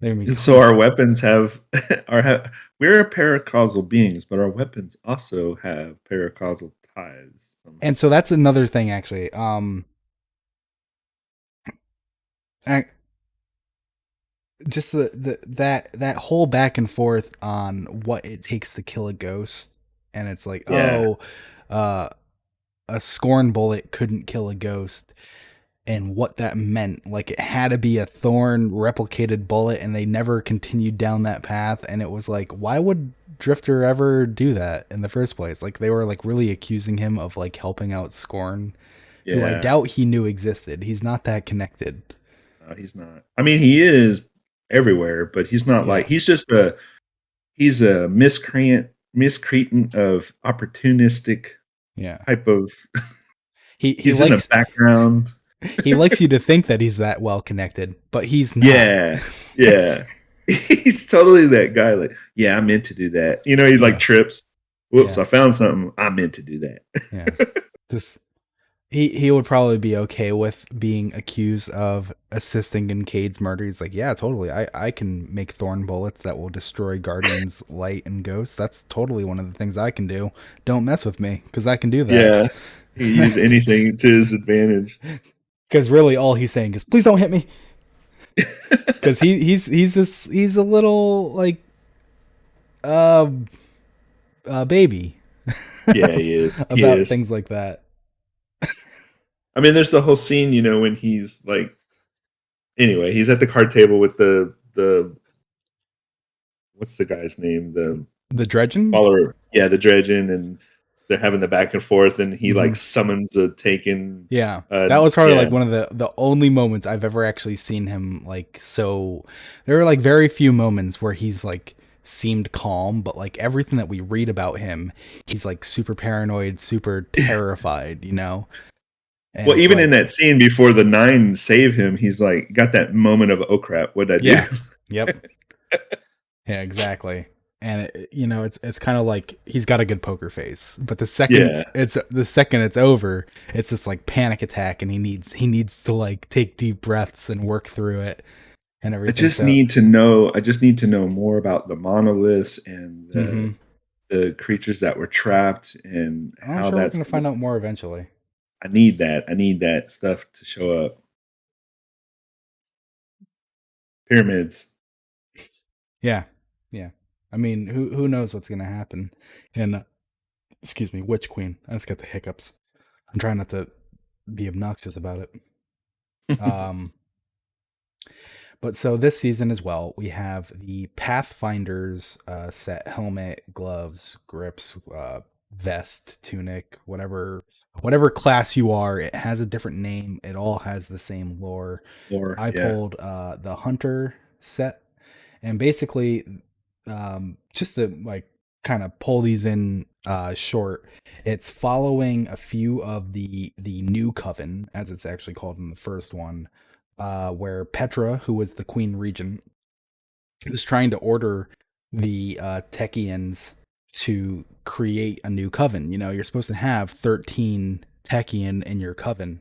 They're gonna be And so clean. our weapons have we're paracausal beings, but our weapons also have paracausal ties And somehow. so that's another thing actually. I, just that whole back and forth on what it takes to kill a ghost, and it's like, Yeah. oh, uh, a scorn bullet couldn't kill a ghost, and what that meant. Like it had to be a thorn replicated bullet, and they never continued down that path. And it was like, why would Drifter ever do that in the first place? Like they were like really accusing him of like helping out Scorn, who I Yeah. doubt he knew existed. He's not that connected. No, he's not. I mean, he is everywhere, but he's not Yeah, like he's a miscreant of opportunistic yeah. type of He he's in the likes background. he likes you to think that he's that well connected, but he's not. Yeah. Yeah. He's totally that guy. Like, yeah, I meant to do that. You know, he like Yeah, trips. Whoops, yeah, I found something. I meant to do that. yeah. Just he would probably be okay with being accused of assisting in Cade's murder. He's like, yeah, totally. I can make thorn bullets that will destroy Guardians, Light, and Ghosts. That's totally one of the things I can do. Don't mess with me, because I can do that. Yeah. He can use anything to his advantage. Because really, all he's saying is, please don't hit me. Because he's a little like uh, baby Yeah, he is. He about is. things like that. I mean, there's the whole scene, you know, when he's like anyway, he's at the card table with the what's the guy's name? The The dredging. follower. Yeah, the dredging, and they're having the back and forth, and he Mm-hmm. like summons a taken Yeah, that was probably yeah. like one of the only moments I've ever actually seen him like so. There were like very few moments where he's like seemed calm, but like everything that we read about him, he's like super paranoid, super terrified, you know. And Well, it's even in like, that scene before the nine save him, he's like got that moment of oh crap, what'd I do? yeah, yep, yeah, exactly. And it's kind of like he's got a good poker face, but Yeah. the second it's over, it's just like panic attack, and he needs to like take deep breaths and work through it and everything. So, I just need to know more about the monoliths and hmm the creatures that were trapped and I'm how sure we're that's gonna gonna find out more eventually. I need that. I need that stuff to show up. Pyramids. Yeah, yeah. I mean, who knows what's gonna happen? And excuse me, Witch Queen. I just got the hiccups. I'm trying not to be obnoxious about it. Um, But so this season as well, we have the Pathfinders set: helmet, gloves, grips, vest, tunic, whatever class you are. It has a different name. It all has the same lore. Or I yeah. pulled the Hunter set, and basically, just to like kind of pull these in short, it's following a few of the new coven, as it's actually called in the first one, where Petra, who was the queen regent, was trying to order the Techeuns to create a new coven. You know, you're supposed to have 13 Techeuns in your coven,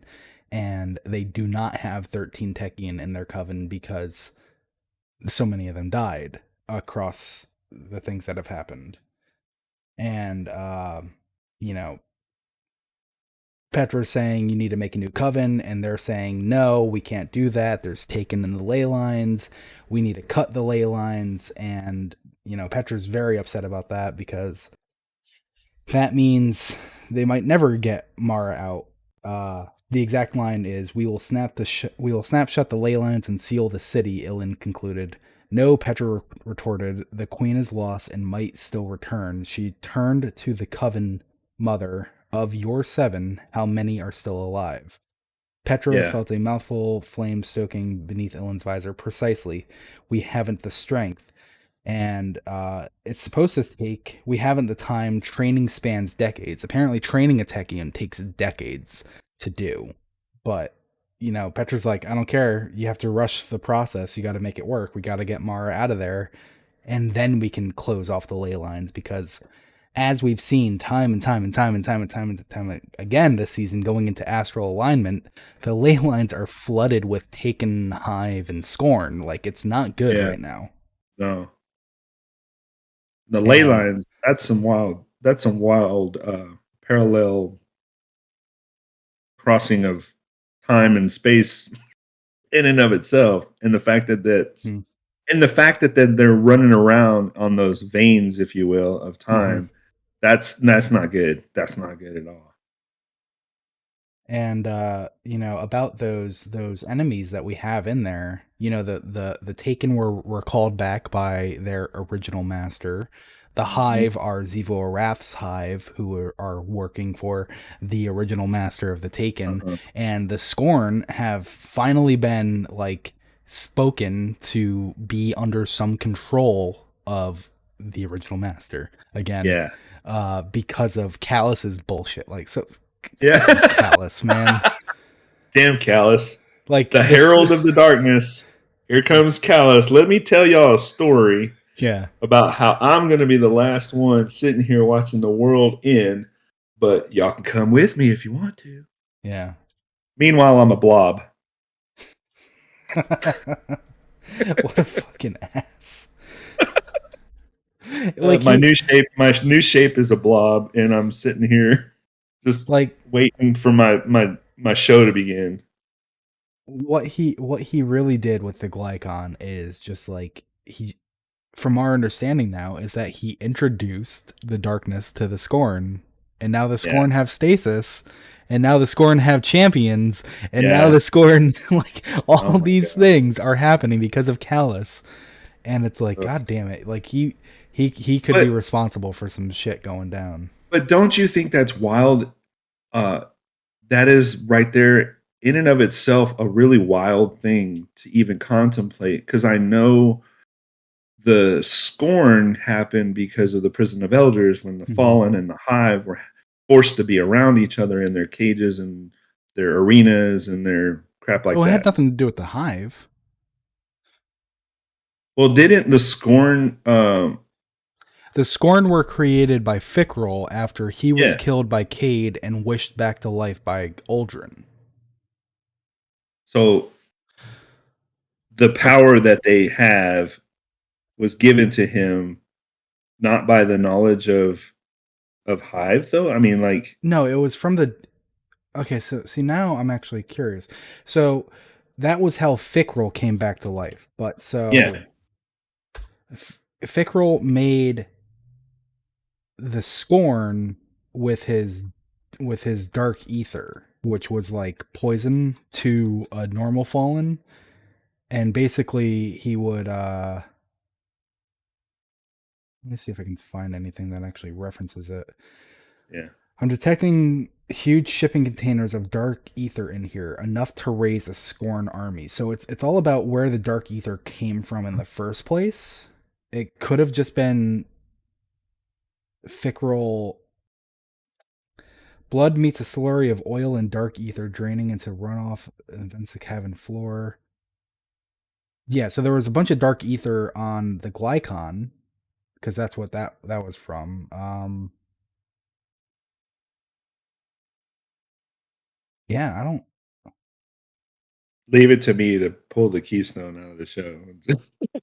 and they do not have 13 Techeuns in their coven because so many of them died across the things that have happened. And, you know, Petra's saying you need to make a new coven, and they're saying no, we can't do that. There's taken in the ley lines. We need to cut the ley lines, and Petra's very upset about that because that means they might never get Mara out. The exact line is, "We will snap shut the ley lines and seal the city." Ilan concluded. "No," Petra retorted. "The queen is lost and might still return." She turned to the coven mother. "Of your 7, how many are still alive?" Petra Yeah. felt a mouthful, flame stoking beneath Ilan's visor. "Precisely. We haven't the strength." And it's supposed to take, we haven't the time. Training spans decades. Apparently training a Techeuns takes decades to do. But Petra's like, "I don't care, you have to rush the process, you got to make it work, we got to get Mara out of there, and then we can close off the ley lines." Because as we've seen time and time and time and time and time and time again this season, going into astral alignment, the ley lines are flooded with Taken, Hive, and Scorn. Like, it's not good Yeah. right now. No. The ley And lines, that's some wild parallel crossing of time and space in and of itself. And the fact hmm. that they're running around on those veins, if you will, of Mm-hmm. time, that's not good. That's not good at all. And about those enemies that we have in there, the Taken were called back by their original master. The Mhm. Hive are Zivo Arath's Hive, who are working for the original master of the Taken. Uh-huh. And the Scorn have finally been, like, spoken to be under some control of the original master again, Yeah. because of Callus's bullshit. Like, so Yeah. fucking Callus, man. Damn Callus. Like The this. Herald of the Darkness. Here comes Callus. Let me tell y'all a story Yeah, about how I'm going to be the last one sitting here watching the world end, but y'all can come with me if you want to. yeah. Meanwhile, I'm a blob. What a fucking ass. Like My he, new shape is a blob, and I'm sitting here just like waiting for my show to begin. what he really did with the Glycon is just like, from our understanding now, is that he introduced the darkness to the Scorn, and now the Yeah, Scorn have stasis, and now the Scorn have champions, and now yeah. the Scorn, like, Oh all my these god. things are happening because of Callus. And it's like, Ugh. god damn it, like he could be But responsible for some shit going down. don't you think that's wild? Uh, that is right there in and of itself a really wild thing to even contemplate. Because I know the scorn happened because of the prison of elders when the Mm-hmm. fallen and the hive were forced to be around each other in their cages and their arenas and their crap like Well, it had that. nothing to do with the Hive. Well, didn't the scorn? The Scorn were created by Fickrell after he was Yeah. killed by Cade and wished back to life by Uldren. So the But power that they have was given to him not by the knowledge of hive, though. I mean, like, no, it was from the. Okay, so see, now I'm actually curious. So that was how Fickrell came back to life. But yeah. so Fickrell made the Scorn with his dark ether, which was like poison to a normal fallen. And basically he would let me see if I can find anything that actually references it. Yeah. I'm detecting huge shipping containers of dark ether in here, enough to raise a Scorn army. So it's all about where the dark ether came from in the first place. It could have just been Fickrell. Blood meets a slurry of oil and dark ether draining into runoff against the cabin floor. Yeah, so there was a bunch of dark ether on the Glycon, because that's what that was from. Yeah, I don't. Leave it to me to pull the keystone out of the show.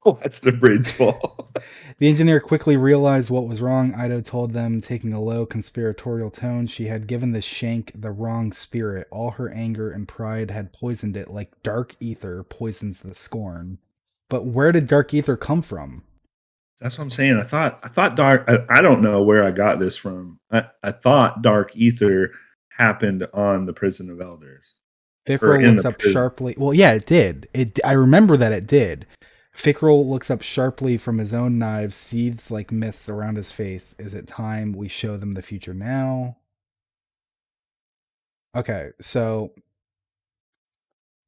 Watch the bridge fall. The engineer quickly realized what was wrong. Ido told them, taking a low, conspiratorial tone. She had given the shank the wrong spirit. All her anger and pride had poisoned it, like dark ether poisons the Scorn. But where did dark ether come from? That's what I'm saying. I thought dark. I don't know where I got this from. I thought dark ether happened on the prison of elders or Fickrell in looks the up prison. sharply. Well, yeah, it did. I remember that it did. Fickrell looks up sharply from his own knives, seethes like mists around his face. Is it time we show them the future now? Okay, so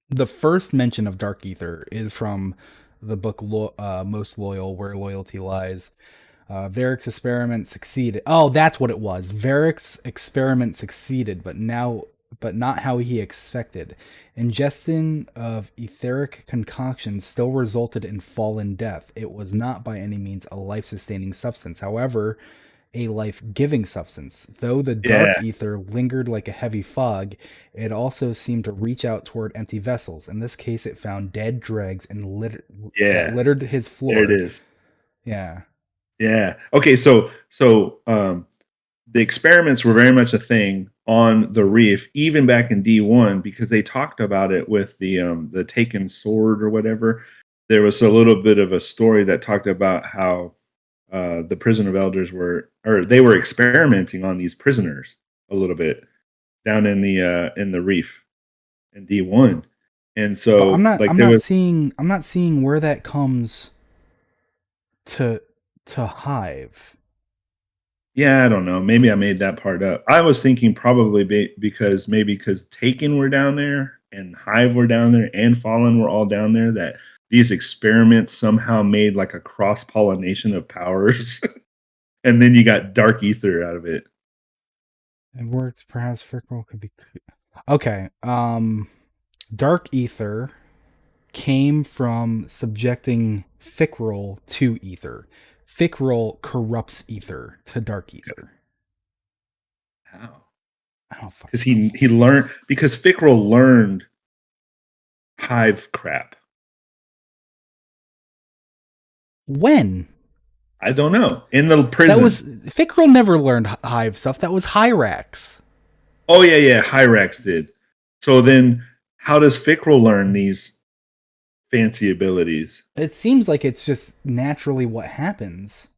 the first mention of Dark Ether is from the book Most Loyal, Where Loyalty Lies. Varric's experiment succeeded. Oh, that's what it was. Varric's experiment succeeded, but not how he expected. Ingestion of etheric concoctions still resulted in fallen death. It was not by any means a life-sustaining substance. However, a life-giving substance. Though the Yeah, dark ether lingered like a heavy fog, it also seemed to reach out toward empty vessels. In this case, it found dead dregs that yeah. littered his There it floor. is. Yeah. Yeah. Okay. So the experiments were very much a thing on the reef, even back in D1, because they talked about it with the taken sword or whatever. There was a little bit of a story that talked about how the prison of elders or they were experimenting on these prisoners a little bit down in the reef in D1, and But so like there was. I'm not seeing where that comes to Hive. Yeah, I don't know. Maybe I made that part up. I was thinking probably because Taken were down there and Hive were down there and Fallen were all down there, that these experiments somehow made like a cross pollination of powers, and then you got Dark Ether out of it. It works. Perhaps Fickle could be okay. Dark Ether came from subjecting Fickrel to Ether. Fickrel corrupts Ether to Dark Ether. How? I don't fucking Because know. he learned because Fickrel learned Hive crap. When? I don't know. In the That was prison. Fickrel never learned Hive stuff. That was Hyrax. Oh yeah, yeah. Hyrax did. So then, how does Fickrel learn these fancy abilities? It seems like it's just naturally what happens.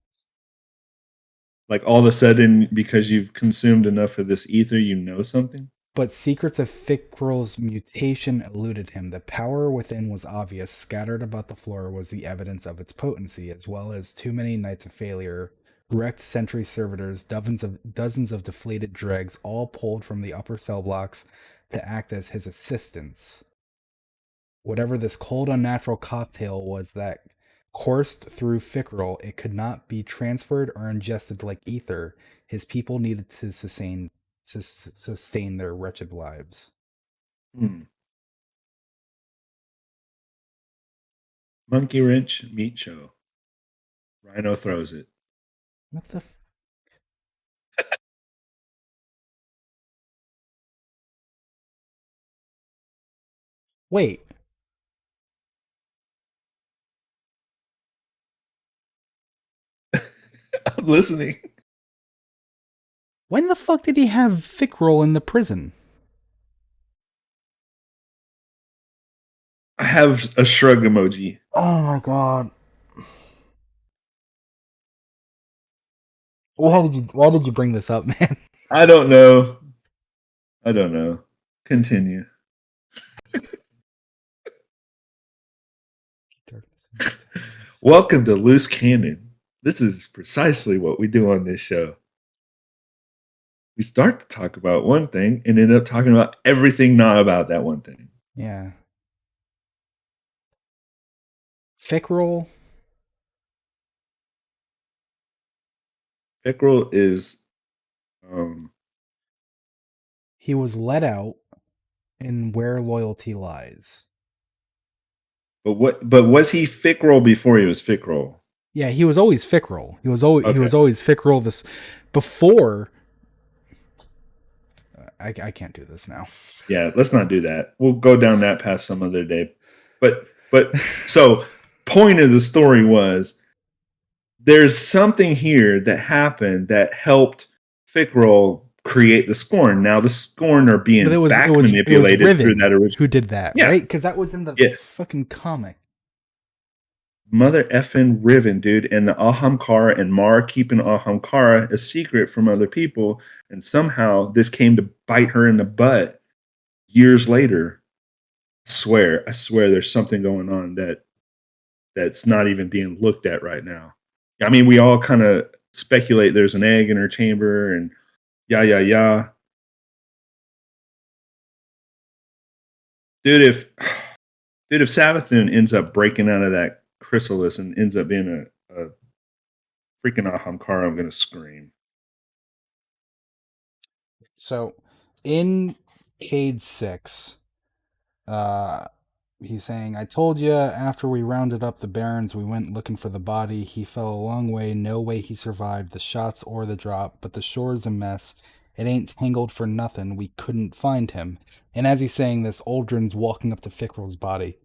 Like all of a sudden, because you've consumed enough of this ether, you know something. But secrets of Fickrel's mutation eluded him. The power within was obvious. Scattered about the floor was the evidence of its potency, as well as too many nights of failure, wrecked sentry servitors, dozens of deflated dregs, all pulled from the upper cell blocks to act as his assistants. Whatever this cold, unnatural cocktail was that coursed through Fickrel, it could not be transferred or ingested like ether. His people needed to sustain their wretched lives. Hmm. Monkey wrench meat show. Rhino throws it. What the? Wait, I'm listening. when the fuck did he have Fickrel in the prison? I have a shrug emoji. Oh my god. Why did you bring this up, man? I don't know. I don't know. Continue. Welcome to Loose Canon. This is precisely what we do on this show. We start to talk about one thing and end up talking about everything not about that one thing. Yeah. Fickrel, Pickerel is um he was let out in Where Loyalty Lies. but was he Fickrel before he was Fickrel? Yeah, he was always Fickrel. He Okay. was always Fickrel this before I can't do this now. Yeah, let's not do that. We'll go down that path some other day. But so point of the story was there's something here that happened that helped Fickrel create the Scorn. Now the Scorn are But being back it was manipulated through Riven that original. who did that, Yeah, right? Because that was in the yeah. fucking comic. Mother effing Riven, dude, and the Ahamkara and Mara keeping Ahamkara a secret from other people, and somehow this came to bite her in the butt years later. I swear, there's something going on that's not even being looked at right now. I mean, we all kind of speculate there's an egg in her chamber, and yeah, yeah, yeah, dude. If dude, if Savathun ends up breaking out of that chrysalis and ends up being a freaking Ahamkara, I'm gonna scream. So in Cade 6, uh, he's saying, I told you after we rounded up the Barons, we went looking for the body. He fell a long way. No way he survived the shots or the drop, but the shore's a mess. It ain't tangled for nothing. We couldn't find him. And as he's saying this, Aldrin's walking up to Fickrell's body.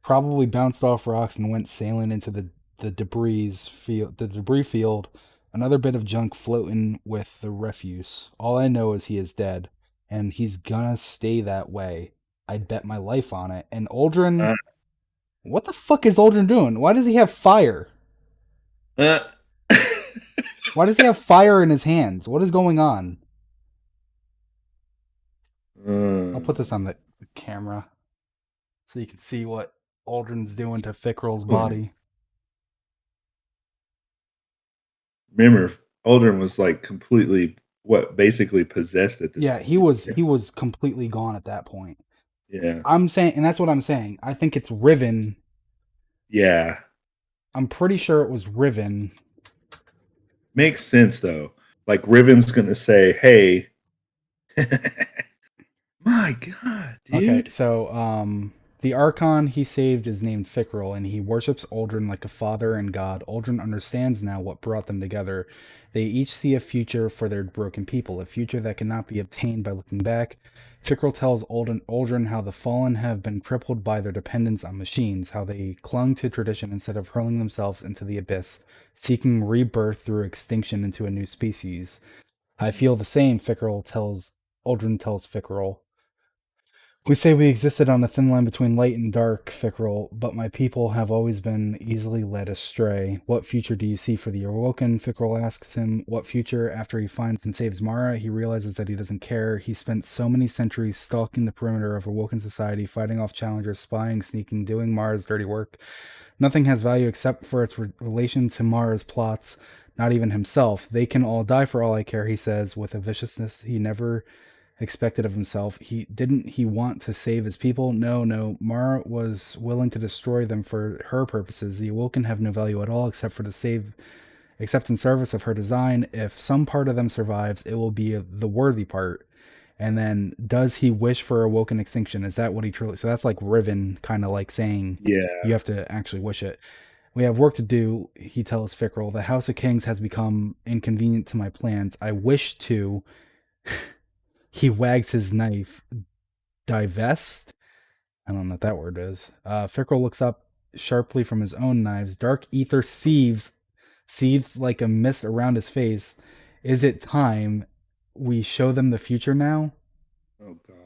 Probably bounced off rocks and went sailing into the debris field. Another bit of junk floating with the refuse. All I know is he is dead, and he's gonna stay that way. I'd bet my life on it. And Aldrin, Uh, what the fuck is Aldrin doing? Why does he have fire? uh. Why does he have fire in his hands? What is going on? I'll put this on the camera so you can see what Aldrin's doing to Fickrell's body. Remember, Aldrin was like completely basically possessed at this Yeah, point. he was completely gone at that point. Yeah. I'm saying, and that's what I'm saying. I think it's Riven. Yeah. I'm pretty sure it was Riven. Makes sense though. Like Riven's gonna say, hey, my God, Okay, dude. so the Archon he saved is named Fickrell, and he worships Aldrin like a father and god. Aldrin understands now what brought them together. They each see a future for their broken people, a future that cannot be obtained by looking back. Fickrell tells Aldrin how the fallen have been crippled by their dependence on machines, how they clung to tradition instead of hurling themselves into the abyss, seeking rebirth through extinction into a new species. I feel the same, Aldrin tells Fickrell. We say we existed on a thin line between light and dark, Fickrell, but my people have always been easily led astray. What future do you see for the Awoken? Fickrell asks him. What future? After he finds and saves Mara, he realizes that he doesn't care. He spent so many centuries stalking the perimeter of Awoken society, fighting off challengers, spying, sneaking, doing Mara's dirty work. Nothing has value except for its relation to Mara's plots, not even himself. They can all die for all I care, he says, with a viciousness he never expected of himself. He want to save his people? No, no. Mara was willing to destroy them for her purposes. The Awoken have no value at all except in service of her design. If some part of them survives, it will be the worthy part. And then, does he wish for Awoken extinction? Is that what he truly? So that's like Riven, kind of like saying you Yeah. have to actually wish it. We have work to do, he tells Fickrell. The House of Kings has become inconvenient to my plans. I wish to. He wags his knife. Divest? I don't know what that word is. Fickrell looks up sharply from his own knives. Dark ether seethes like a mist around his face. Is it time we show them the future now? Oh God.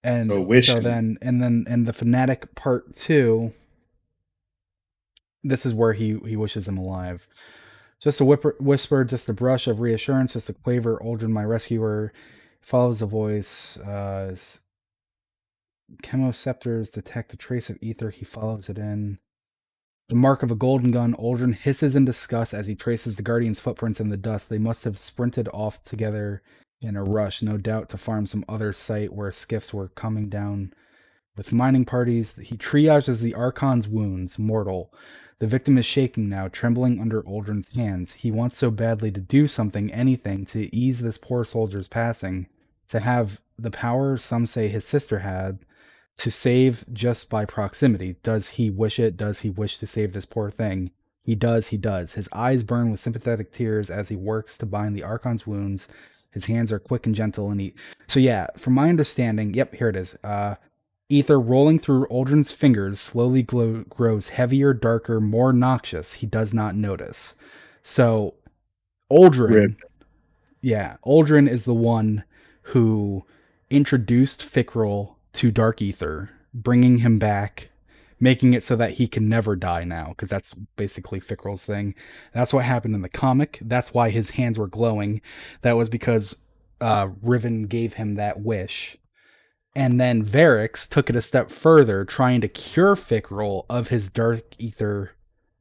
So And so wishing. then, in the fanatic part 2, this is where he wishes him alive. Just a whisper, just a brush of reassurance, just a quaver. Aldrin, my rescuer, follows the voice. Chemoceptors detect a trace of ether. He follows it in. The mark of a golden gun. Aldrin hisses in disgust as he traces the Guardian's footprints in the dust. They must have sprinted off together in a rush, no doubt to farm some other site where skiffs were coming down with mining parties. He triages the Archon's wounds, mortal. The victim is shaking now, trembling under Aldrin's hands. He wants so badly to do something, anything, to ease this poor soldier's passing, to have the power some say his sister had, to save just by proximity. Does he wish it? Does he wish to save this poor thing? He does, he does. His eyes burn with sympathetic tears as he works to bind the Archon's wounds. His hands are quick and gentle, and he. So yeah, from my understanding, yep, here it is. Ether rolling through Aldrin's fingers slowly grows heavier, darker, more noxious. He does not notice. So Rip. Aldrin, yeah, Aldrin is the one who introduced Fickrell to Dark Ether, bringing him back, making it so that he can never die now, because that's basically Fickrell's thing. That's what happened in the comic. That's why his hands were glowing. That was because Riven gave him that wish. And then Varix took it a step further, trying to cure Fickrell of his Dark Ether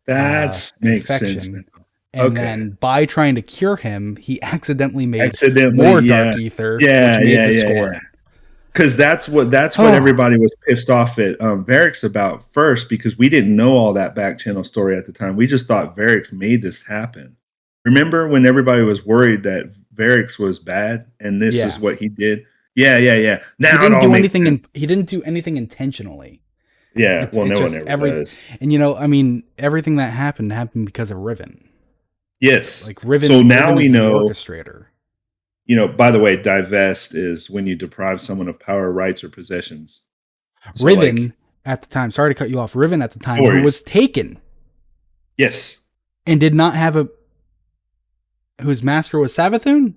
That makes sense infection. now. And Okay. then by trying to cure him, he accidentally made Accidentally, more yeah. Dark Ether, which Yeah, made yeah, the yeah, yeah. scorn. Because that's what Oh, everybody was pissed off at Varix about first, because we didn't know all that back channel story at the time. We just thought Varix made this happen. Remember when everybody was worried that Varix was bad and this is yeah. what he did? Yeah, yeah, yeah. He Now it didn't all do makes anything sense. he didn't do anything intentionally. Yeah, It's well, it's no one just ever does. and I mean everything that happened because of Riven. Yes. Like So now Riven we is the know, orchestrator. by the way, divest is when you deprive someone of power, rights, or possessions. So, like, Riven at the time, sorry to cut you off. Riven at the time, who stories. was taken Yes. and did not have a whose master was Savathun?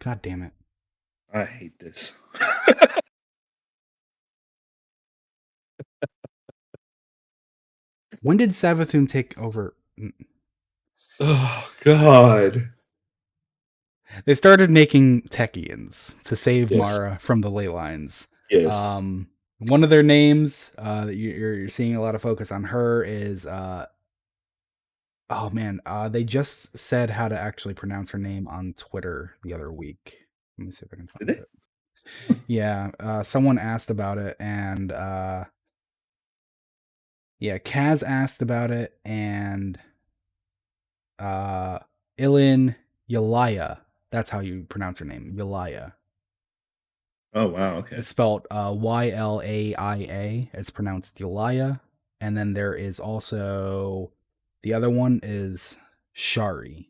God damn it. I hate this. When did Savathun take over? Oh, God. They started making Techeuns to save Yes. Mara from the ley lines. Yes. One of their names that you're seeing a lot of focus on her is oh man, they just said how to actually pronounce her name on Twitter the other week. Let me see if I can Did find they? it. Yeah, someone asked about it, and yeah, Kaz asked about it, and uh, Ilin Yalaya. That's how you pronounce her name, Yalaya. Oh, wow. Okay. It's spelled Ylaia. It's pronounced Yalaya. And then there is also the other one is Shari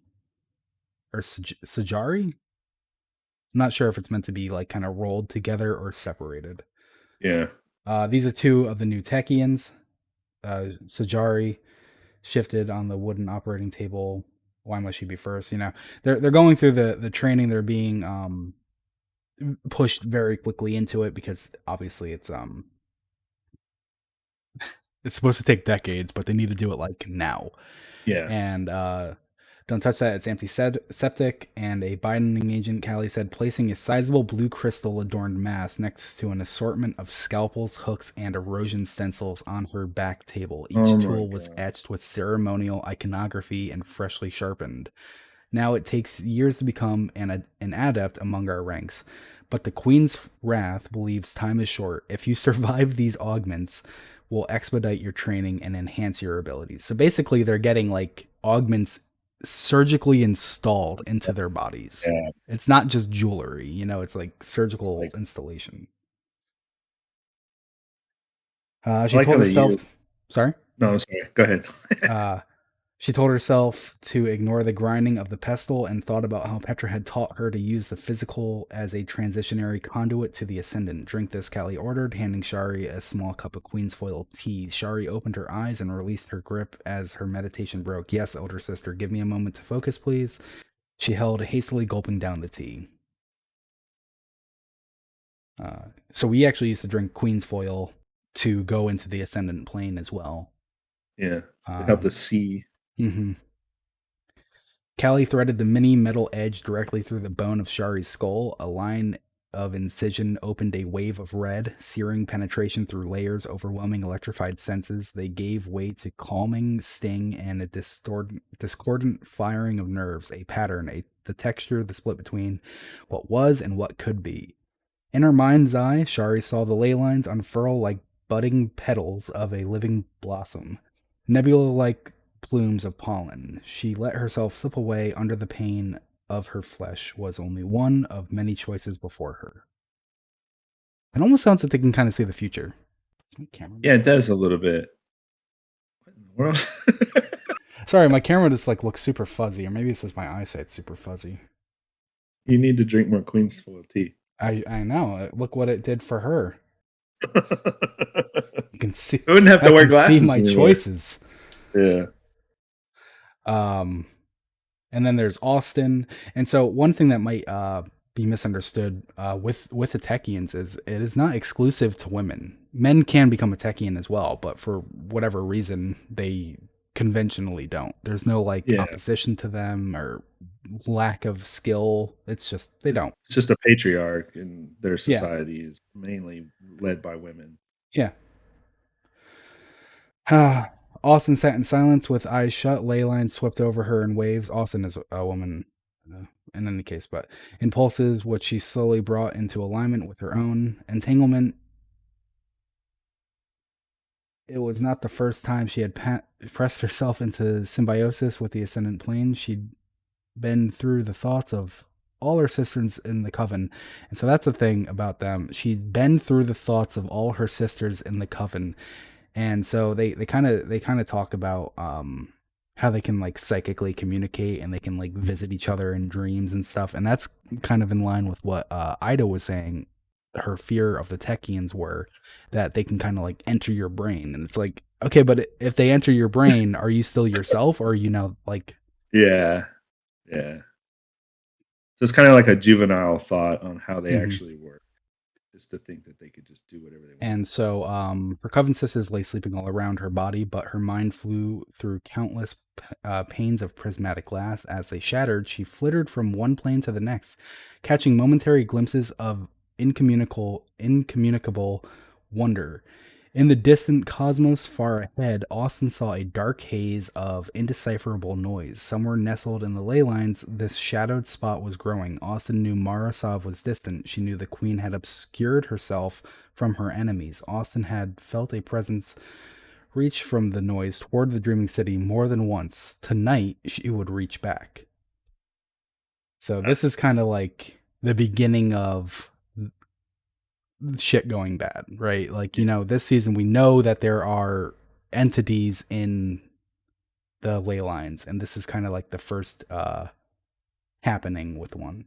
or Sajari. I'm not sure if it's meant to be like kind of rolled together or separated. Yeah. These are two of the new Techeuns. Sajari shifted on the wooden operating table. Why must she be first? They're going through the training. They're being pushed very quickly into it because obviously it's supposed to take decades, but they need to do it like now. Yeah. And don't touch that. It's antiseptic and a binding agent. Callie said, placing a sizable blue crystal adorned mask next to an assortment of scalpels, hooks, and erosion stencils on her back table. Oh, Each my tool was God. etched with ceremonial iconography and freshly sharpened. Now it takes years to become an adept among our ranks. But the Queen's Wrath believes time is short. If you survive these augments, will expedite your training and enhance your abilities. So basically, they're getting like augments surgically installed into their bodies. Yeah. It's not just jewelry, it's like It's surgical like, installation. I She like how told they use. herself, sorry? No, I'm sorry. Go ahead. Uh, She told herself to ignore the grinding of the pestle and thought about how Petra had taught her to use the physical as a transitionary conduit to the ascendant. Drink this, Callie ordered, handing Shari a small cup of Queen's Foil tea. Shari opened her eyes and released her grip as her meditation broke. Yes, elder sister, give me a moment to focus, please. She held, hastily gulping down the tea. So we actually used to drink Queen's Foil to go into the ascendant plane as well. Yeah. To help the see. Mm-hmm. Callie threaded the mini metal edge directly through the bone of Shari's skull. A line of incision opened a wave of red, searing penetration through layers, overwhelming electrified senses. They gave way to calming sting and a discordant firing of nerves, a pattern, the texture, the split between what was and what could be. In her mind's eye, Shari saw the ley lines unfurl like budding petals of a living blossom, nebula like plumes of pollen. She let herself slip away under the pain of her flesh was only one of many choices before her. It almost sounds like they can kind of see the future. Is my camera Yeah, it messed up? does a little bit. What in the world? Sorry, my camera just like looks super fuzzy, or maybe it's just my eyesight's super fuzzy. You need to drink more Queen's Foil tea. I know. Look what it did for her. I You can see. wouldn't have to I wear can see glasses my anymore. choices. Yeah. Um, and then there's Austin. And so one thing that might be be misunderstood with the Techeuns is it is not exclusive to women. Men can become a Techeuns as well, but for whatever reason, they conventionally don't. There's no like Yeah, opposition to them or lack of skill. It's just they don't. it's just a patriarch, and their Yeah, society is mainly led by women. yeah. Austin sat in silence with eyes shut. Ley lines swept over her in waves. Austin is a woman in any case, but impulses which she slowly brought into alignment with her own entanglement. It was not the first time she had pressed herself into symbiosis with the ascendant plane. She'd been through the thoughts of all her sisters in the coven. And so that's the thing about them. She'd been through the thoughts of all her sisters in the coven. And so they kind of talk about how they can like psychically communicate and they can like visit each other in dreams and stuff. And that's kind of in line with what Ida was saying her fear of the Techeuns were, that they can kind of like enter your brain. And it's like, okay, but if they enter your brain, are you still yourself, or are you now like Yeah, yeah. So it's kind of like a juvenile thought on how they mhm. actually work, is to think that they could just do whatever they want. And so her coven sisters lay sleeping all around her body, but her mind flew through countless panes of prismatic glass. As they shattered, she flittered from one plane to the next, catching momentary glimpses of incommunicable wonder. In the distant cosmos far ahead, Austin saw a dark haze of indecipherable noise. Somewhere nestled in the ley lines, this shadowed spot was growing. Austin knew Marasov was distant. She knew the queen had obscured herself from her enemies. Austin had felt a presence reach from the noise toward the dreaming city more than once. Tonight, she would reach back. So this is That's kind of like the beginning of shit going bad, right? Like, yeah, this season we know that there are entities in the ley lines, and this is kind of like the first happening with one.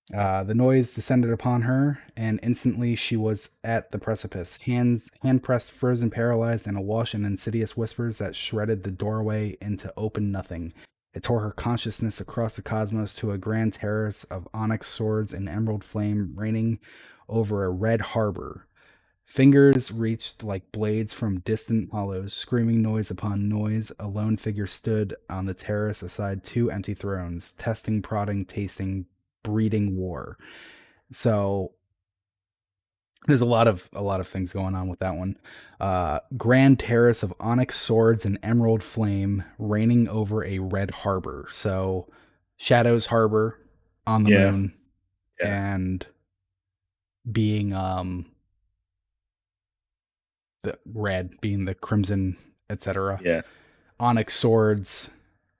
The noise descended upon her, and instantly she was at the precipice. Hand pressed, frozen, paralyzed, and awash in insidious whispers that shredded the doorway into open nothing. It tore her consciousness across the cosmos to a grand terrace of onyx swords and emerald flame raining over a red harbor. Fingers reached like blades from distant hollows, screaming noise upon noise. A lone figure stood on the terrace aside two empty thrones, testing, prodding, tasting, breeding war. So there's a lot of things going on with that one. Grand terrace of onyx swords and emerald flame raining over a red harbor. So Shadows Harbor on the yeah, moon, yeah, and being the red being the crimson, etc. yeah. Onyx swords,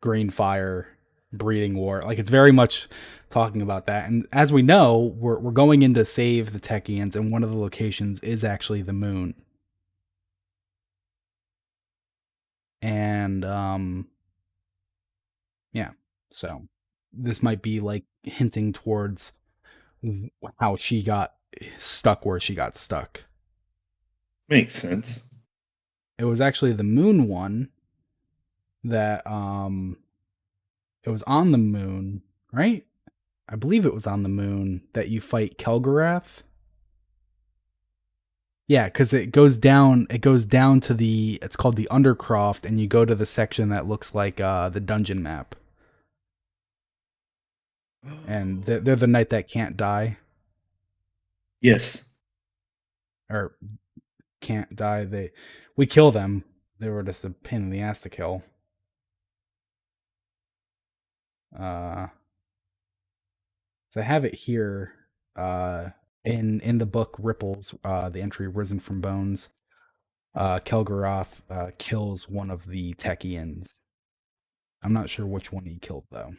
green fire, breeding war. Like it's very much talking about that. And as we know, we're going in to save the Techeuns, and one of the locations is actually the moon. And yeah, so this might be like hinting towards how she got stuck where she got stuck. Makes sense. It was actually the moon one that it was on the moon, right? I believe it was on the moon that you fight Kelgarath. Yeah, because it goes down. It goes down to the. It's called the Undercroft, and you go to the section that looks like the dungeon map. And Oh, they're the knight that can't die yes. or can't die. We kill them. They were just a pain in the ass to kill. Uh, so I have it here. In the book Ripples, the entry "Risen from Bones." Kelgaroth kills one of the Techeuns. I'm not sure which one he killed though.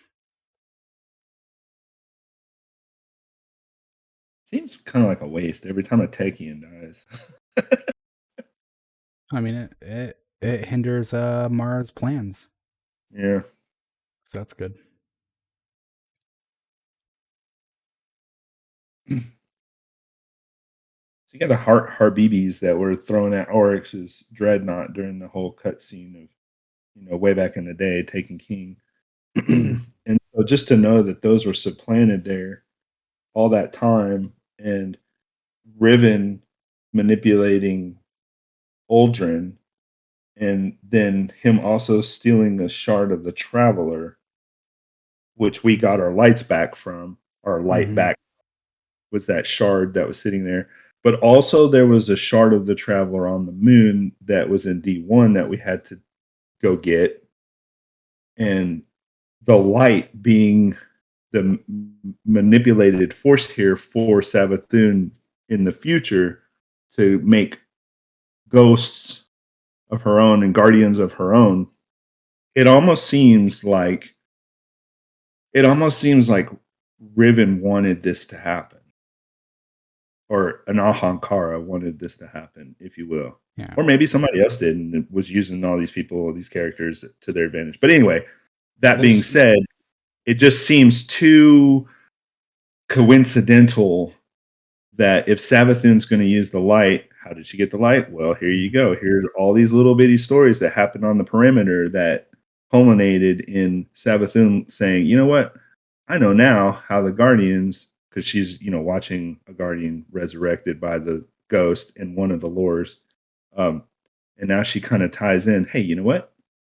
Seems kind of like a waste every time a Techian dies. I mean, it hinders Mara's plans, Yeah. so that's good. So you got the Harbibis that were thrown at Oryx's dreadnought during the whole cutscene of way back in the day, Taken King. Hmm. And So just to know that those were supplanted there all that time, and Riven manipulating Uldren, and then him also stealing a shard of the Traveler, which we got our lights back from, our light Mhm. back was that shard that was sitting there. But also there was a shard of the Traveler on the moon that was in D1 that we had to go get. And the light being the manipulated force here for Savathun in the future to make ghosts of her own and guardians of her own. It almost seems like Riven wanted this to happen, or an Ahankara wanted this to happen, if you will. Yeah. Or maybe somebody else did and was using all these people, these characters to their advantage. But anyway, that being There's said, it just seems too coincidental that if Savathun's going to use the light, how did she get the light? Well, here you go. Here's all these little bitty stories that happened on the perimeter that culminated in Savathun saying, you know what? I know now how the Guardians, because she's, watching a Guardian resurrected by the ghost in one of the lores. And now she kind of ties in, hey, you know what?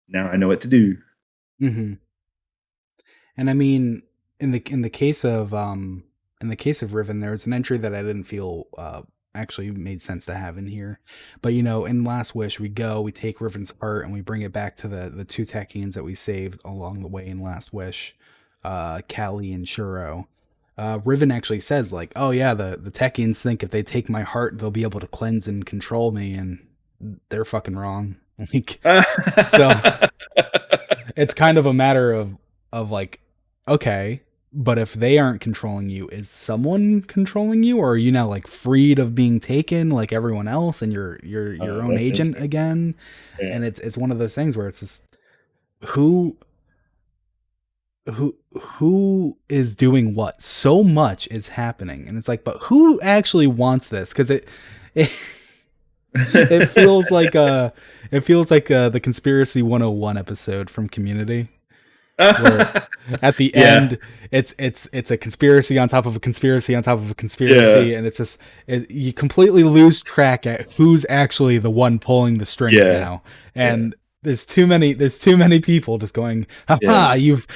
Now I know what to do. Mhm. And I mean, in the case of Riven, there's an entry that I didn't feel actually made sense to have in here. But in Last Wish, we take Riven's heart and we bring it back to the two Techeuns that we saved along the way in Last Wish, Callie and Shuro. Riven actually says like, "Oh yeah, the Techeuns think if they take my heart, they'll be able to cleanse and control me," and they're fucking wrong. Like, so it's kind of a matter of like, okay, but if they aren't controlling you, is someone controlling you, or are you now like freed of being taken like everyone else, and you're your own That's agent interesting. again? Yeah. And it's one of those things where it's just who who is doing what? So much is happening, and it's like, but who actually wants this? Because it it feels like the conspiracy 101 episode from Community, where at the Yeah. end it's a conspiracy on top of a conspiracy on top of a Yeah. conspiracy, and it's just you completely lose track at who's actually the one pulling the strings Yeah. now. Yeah. And there's too many people just going, Yeah. haha, you've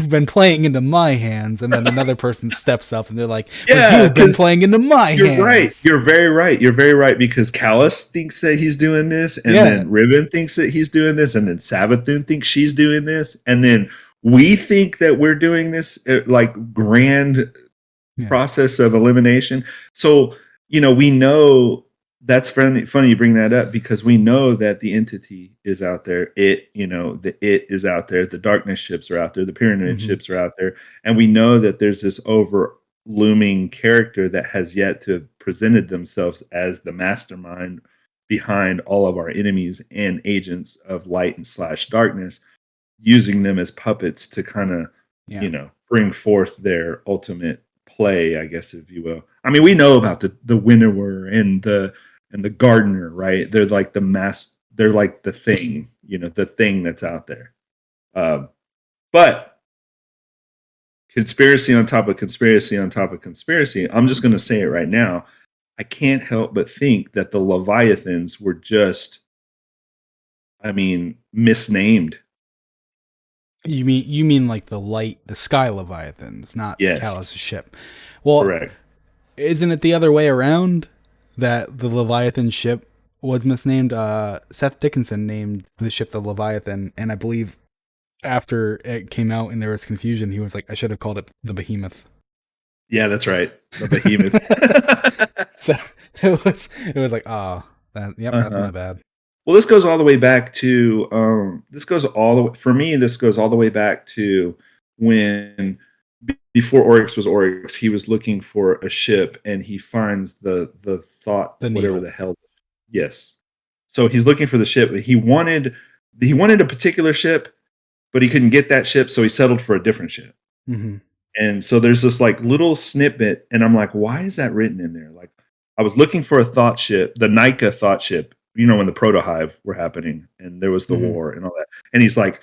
been playing into my hands. And then another person steps up and they're like, but Yeah, you've been because playing into my you're right. hands. You're very right. You're very right because Callus thinks that he's doing this, and Yeah. then Ribbon thinks that he's doing this, and then Savathun thinks she's doing this, and then we think that we're doing this like grand Yeah. process of elimination. So, we know that's funny you bring that up because we know that the entity is out there. The it is out there. The darkness ships are out there. The pyramid Hmm. ships are out there. And we know that there's this over looming character that has yet to have presented themselves as the mastermind behind all of our enemies and agents of light and slash darkness, using them as puppets to kind of, Yeah. bring forth their ultimate play, I guess, if you will. I mean, we know about the winnower and the gardener, right? They're like they're like the thing, the thing that's out there. But conspiracy on top of conspiracy on top of conspiracy. I'm just going to say it right now. I can't help but think that the Leviathans were just, I mean, misnamed. You mean like the sky leviathans, not Yes, Callus' ship? Well, correct. isn't it the other way around that the Leviathan ship was misnamed? Seth Dickinson named the ship the Leviathan, and I believe after it came out and there was confusion, he was like, "I should have called it the Behemoth." Yeah, that's right. The behemoth. So it was like, oh, yep, that's Uh-huh. my bad. Well, this goes all the way back to this goes all the for me. This goes all the way back to when before Oryx was Oryx, he was looking for a ship and he finds the thought The whatever needle. the hell. Yes. So he's looking for the ship. He wanted a particular ship, but he couldn't get that ship, so he settled for a different ship. Hmm. And so there's this like little snippet, and I'm like, why is that written in there? Like, I was looking for a thought ship, the Nika thought ship, when the proto hive were happening and there was the Hmm. war and all that. And he's like,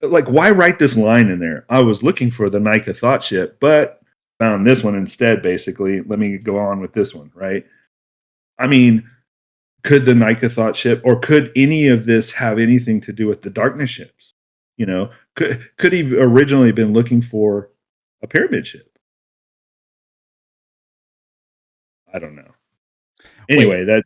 like, why write this line in there? I was looking for the Nika thought ship, but found this one instead. Basically, let me go on with this one, right? I mean, could the Nika thought ship, or could any of this have anything to do with the darkness ships? You know, could he originally been looking for a pyramid ship? I don't know. Wait, Anyway, that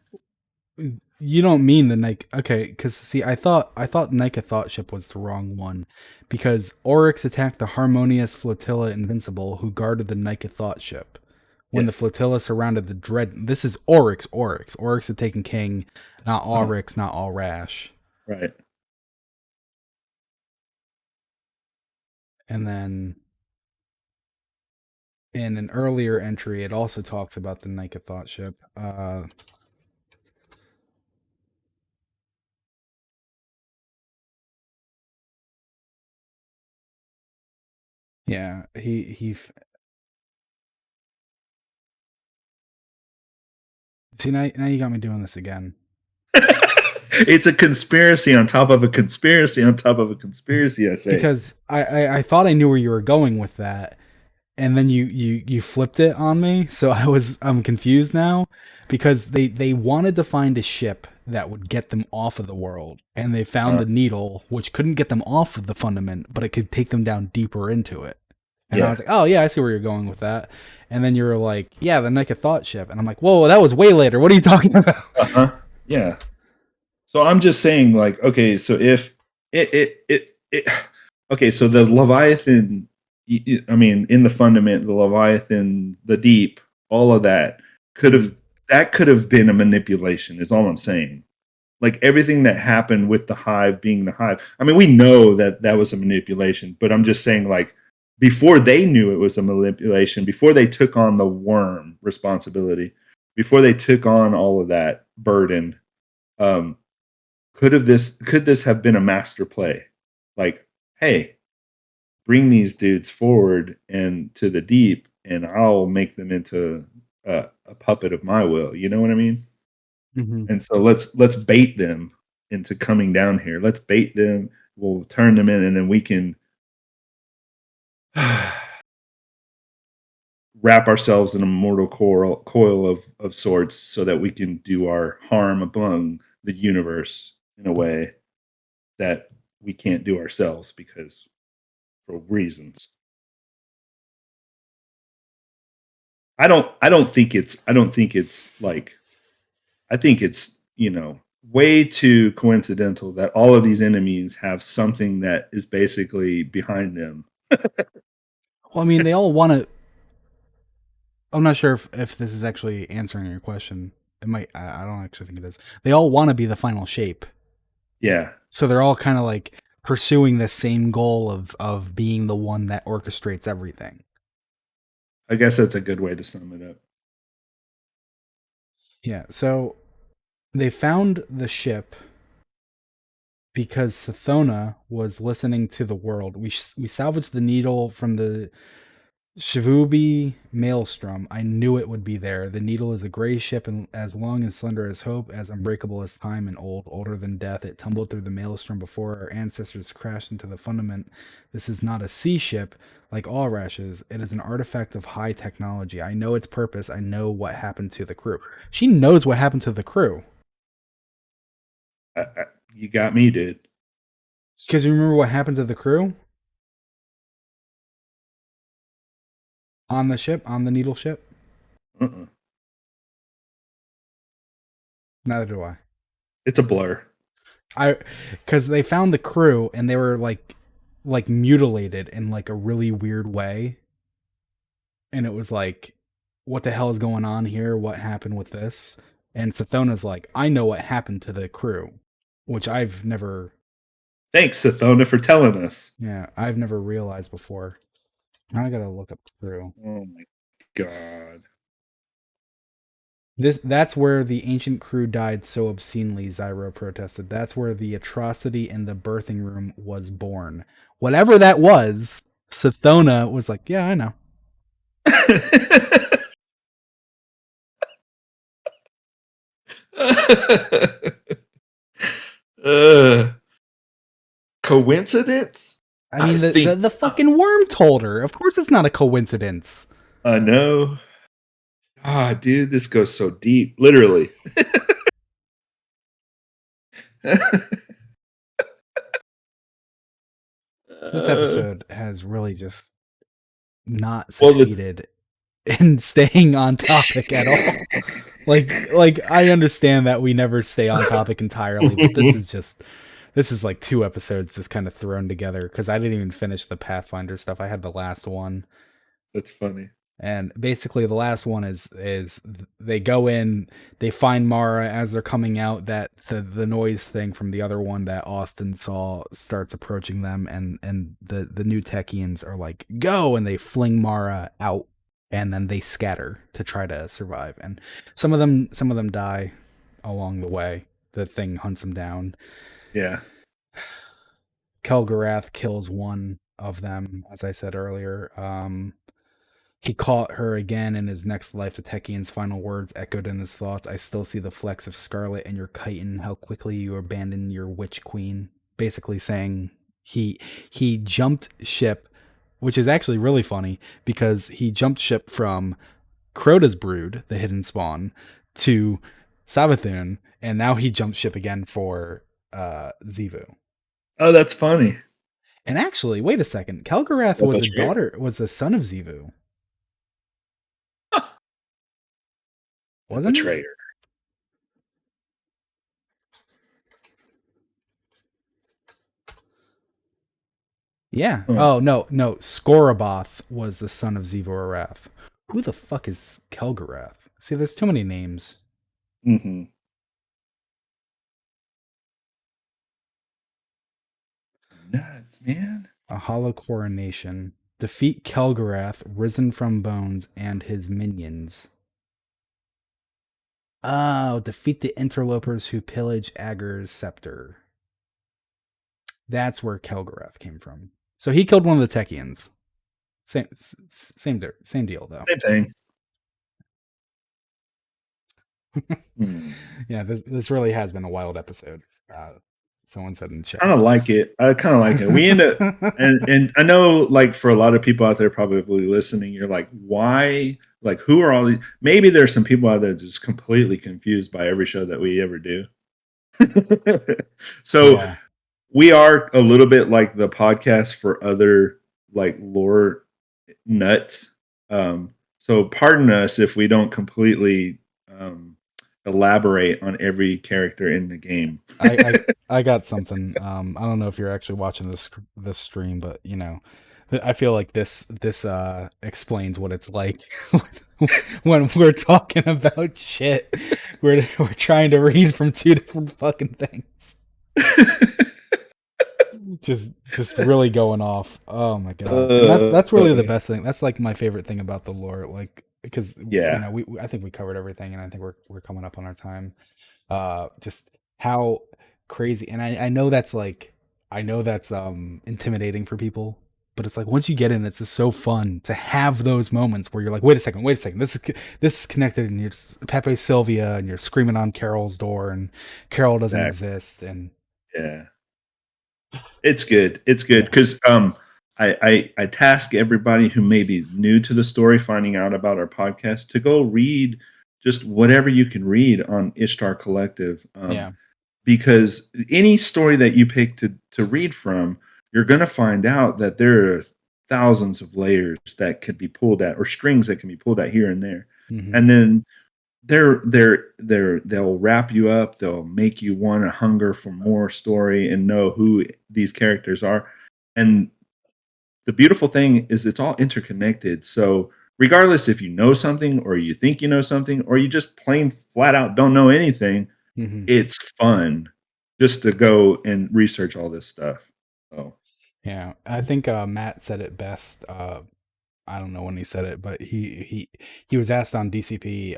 you don't mean the Nike? Okay, because see, I thought Nika thought ship was the wrong one, because Oryx attacked the Harmonious Flotilla Invincible, who guarded the Nika thought ship. When the yes, flotilla surrounded the Dread, this is Oryx. Oryx had taken King, not uh-huh, Oryx, not All Rash. right. And then in an earlier entry, it also talks about the Nika thought ship. Yeah, he. See, now you got me doing this again. It's a conspiracy on top of a conspiracy on top of a conspiracy. I say. Because I thought I knew where you were going with that, and then you flipped it on me, so I'm confused now, because they wanted to find a ship that would get them off of the world, and they found Uh, the needle, which couldn't get them off of the fundament, but it could take them down deeper into it. And I yeah. was like, oh yeah, I see where you're going with that. And then you were like, yeah, the Nika thought ship, and I'm like, whoa, that was way later. What are you talking about? Uh-huh. Yeah. So I'm just saying, like, okay, so if it okay, so the Leviathan, I mean, in the fundament, the Leviathan, the deep, all of that could Mhm. have that could have been a manipulation. Is all I'm saying. Like everything that happened with the hive being the hive. I mean, we know that that was a manipulation, but I'm just saying, like, before they knew it was a manipulation, before they took on the worm responsibility, before they took on all of that burden, um, could this have been a master play? Like, hey, bring these dudes forward and to the deep, and I'll make them into a puppet of my will. You know what I mean? Mhm. And so let's bait them into coming down here. Let's bait them. We'll turn them in, and then we can wrap ourselves in a mortal coil of sorts, so that we can do our harm among the universe in a way that we can't do ourselves because for reasons. I don't think it's like I think it's, way too coincidental that all of these enemies have something that is basically behind them. Well, I mean, they all want to. I'm not sure if this is actually answering your question. It might. I don't actually think it is. They all want to be the final shape, Yeah, so they're all kind of like pursuing the same goal of being the one that orchestrates everything. I guess that's a good way to sum it up. Yeah. So they found the ship because Sathona was listening to the world. We salvaged the needle from the Shivubi Maelstrom. I knew it would be there. The needle is a gray ship, and as long as slender as hope, as unbreakable as time, and older than death. It tumbled through the Maelstrom before our ancestors crashed into the fundament. This is not a sea ship like all rashes. It is an artifact of high technology. I know its purpose. I know what happened to the crew. She knows what happened to the crew. You got me, dude. Because you remember what happened to the crew on the ship, on the needle ship? Uh-uh. Neither do I. It's a blur. I because they found the crew and they were like mutilated in like a really weird way, and it was like, what the hell is going on here? What happened with this? And Sathona's like, I know what happened to the crew, which I've never, Thanks, Sathona, for telling us. yeah, I've never realized before. Now I gotta look up the crew. Oh my god. That's where the ancient crew died so obscenely, Zyro protested. That's where the atrocity in the birthing room was born. Whatever that was, Sathona was like, yeah, I know. uh, Coincidence? I I mean, think the fucking worm told her. Of course, it's not a coincidence. I know. Ah, dude, this goes so deep. Literally. This uh, episode has really just not well, the succeeded in staying on topic at all. Like I understand that we never stay on topic entirely, but this is like two episodes just kind of thrown together because I didn't even finish the Pathfinder stuff. I had the last one. that's funny. And basically the last one is they go in, they find Mara as they're coming out, that the noise thing from the other one that Austin saw starts approaching them, and the new Techeuns are like, go, and they fling Mara out, and then they scatter to try to survive. And some of them die along the way. The thing hunts them down. Yeah. Kelgarath kills one of them, as I said earlier. He caught her again in his next life. The Techeuns' final words echoed in his thoughts. I still see the flecks of scarlet in your chitin, how quickly you abandon your witch queen. Basically saying he jumped ship, which is actually really funny because he jumped ship from Crota's brood, the hidden spawn, to Savathun, and now he jumped ship again for Zivu. Oh, that's funny. And actually, wait a second. Kelgarath What was a betrayer? daughter, was a son of Zivu, What wasn't he? betrayer? Yeah. Huh. Oh no, no. Skoraboth was the son of Zivorath. Who the fuck is Kelgarath? See, there's too many names. Mm-hmm. Nuts, man. A hollow coronation. Defeat Kelgarath, risen from bones, and his minions. Oh, defeat the interlopers who pillage Ager's scepter. That's where Kelgarath came from. So he killed one of the Techeuns. Same deal though. Same thing. Hmm. Yeah, this really has been a wild episode. Someone said in chat. Kind of like it. I kind of like it. We end up, and I know, like, for a lot of people out there probably listening, you're like, why? Like, who are all these? Maybe there's some people out there just completely confused by every show that we ever do. So Yeah. we are a little bit like the podcast for other like lore nuts. So pardon us if we don't completely elaborate on every character in the game. I got something. I don't know if you're actually watching this stream, but you know, I feel like this explains what it's like when we're talking about shit. We're trying to read from two different fucking things. Just really going off. Oh my god. And that's really the Uh, best thing. That's like my favorite thing about the lore, like because you yeah, know, I think we covered everything, and I think we're coming up on our time. Just how crazy, and I know that's like, I know that's intimidating for people, but it's like once you get in, it's just so fun to have those moments where you're like, wait a second, this is connected, and you're Pepe Sylvia, and you're screaming on Carol's door, and Carol doesn't exactly. exist, and Yeah. It's good. It's good yeah. because I task everybody who may be new to the story, finding out about our podcast, to go read just whatever you can read on Ishtar Collective, Yeah. because any story that you pick to read from, you're going to find out that there are thousands of layers that could be pulled at, or strings that can be pulled at here and there, Hmm. and then they'll wrap you up. They'll make you want to hunger for more story and know who these characters are. And the beautiful thing is it's all interconnected. So regardless if you know something, or you think you know something, or you just plain flat out don't know anything, Hmm. it's fun just to go and research all this stuff. So Yeah, I think Matt said it best. I don't know when he said it, but he was asked on DCP,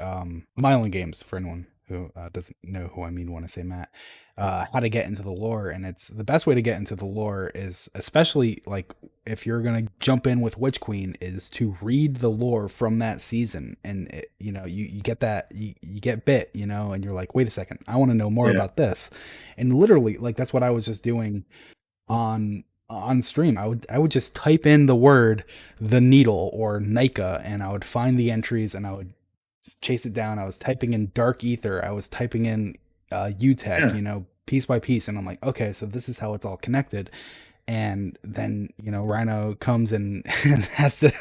Mylan Games, for anyone who doesn't know who I mean when I say Matt, how to get into the lore. And it's the best way to get into the lore is, especially like if you're gonna jump in with Witch Queen, is to read the lore from that season. And you know, you get that, you get bit, you know, and you're like, wait a second, I want to know more yeah, about this. And literally, like, that's what I was just doing on on stream. I would just type in the word the needle or Nika, and I would find the entries and I would chase it down. I was typing in dark ether. I was typing in UTech, Yeah. piece by piece, and I'm like, okay, so this is how it's all connected. And then Rhino comes and, and has to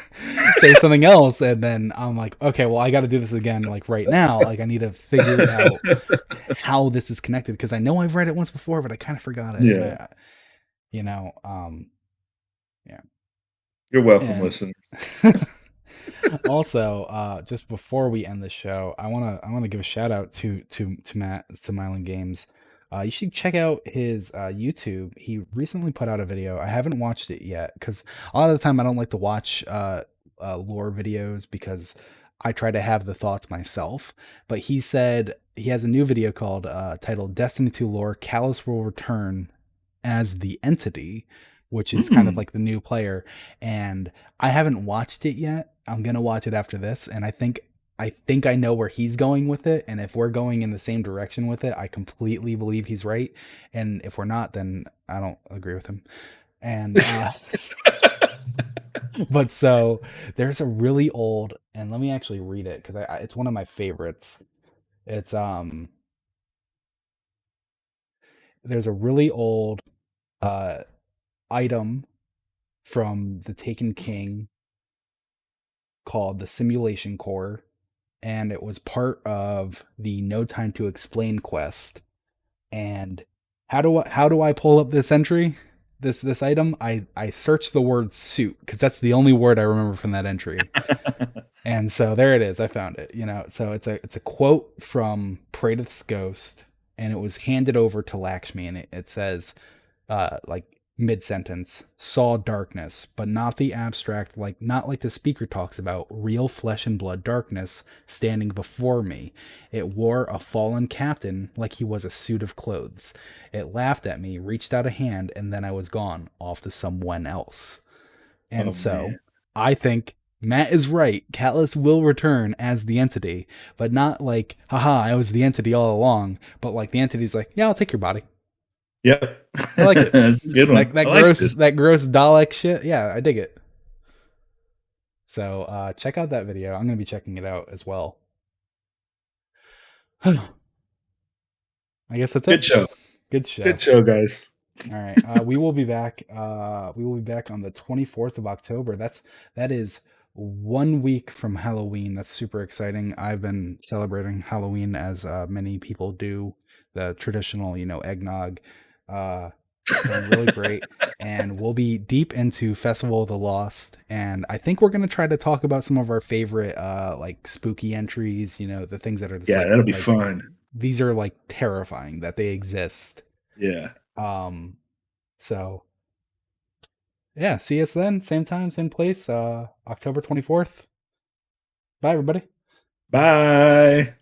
say something else, and then I'm like, okay, well, I got to do this again, like right now. Like I need to figure out how this is connected because I know I've read it once before, but I kind of forgot it, and Yeah. I, you know, yeah, You're welcome, and listener. also, just before we end the show, I wanna give a shout out to Matt to Mylan Games. You should check out his YouTube. He recently put out a video. I haven't watched it yet because a lot of the time I don't like to watch lore videos because I try to have the thoughts myself. But he said he has a new video called titled "Destiny 2 Lore: Callus will return as the entity," which is kind of Mm. like the new player. And I haven't watched it yet. I'm gonna watch it after this, and I think I know where he's going with it. And if we're going in the same direction with it, I completely believe he's right. And if we're not, then I don't agree with him. And but so there's a really old, and let me actually read it because it's one of my favorites. It's there's a really old uh item from the Taken King called the Simulation Core, and it was part of the No Time to Explain quest. And how do I pull up this entry? This item? I search the word suit because that's the only word I remember from that entry. And so there it is. I found it. So it's a quote from Pradith's Ghost, and it was handed over to Lakshmi, and it says, like mid sentence, saw darkness, but not the abstract, like not like the speaker talks about, real flesh and blood darkness standing before me. It wore a fallen captain like he was a suit of clothes. It laughed at me, reached out a hand, and then I was gone, off to someone else. And Oh so man. I think Matt is right. Callus will return as the entity, but not like, haha, I was the entity all along, but like the entity's like, yeah, I'll take your body. Yep. I like it. That's a good That one. that I like gross this. that gross Dalek shit. Yeah, I dig it. So check out that video. I'm gonna be checking it out as well. I guess that's Good it. show. Good show. Good show, guys. All right. We will be back. We will be back on the 24th of October. That is 1 week from Halloween. That's super exciting. I've been celebrating Halloween as many people do, the traditional, eggnog. It's going really great. And we'll be deep into Festival of the Lost. And I think we're gonna try to talk about some of our favorite like spooky entries, the things that are just Yeah, like that'll be like fun. these are like terrifying that they exist. Yeah. Um so yeah, see us then, same time, same place, October 24th. Bye everybody. Bye.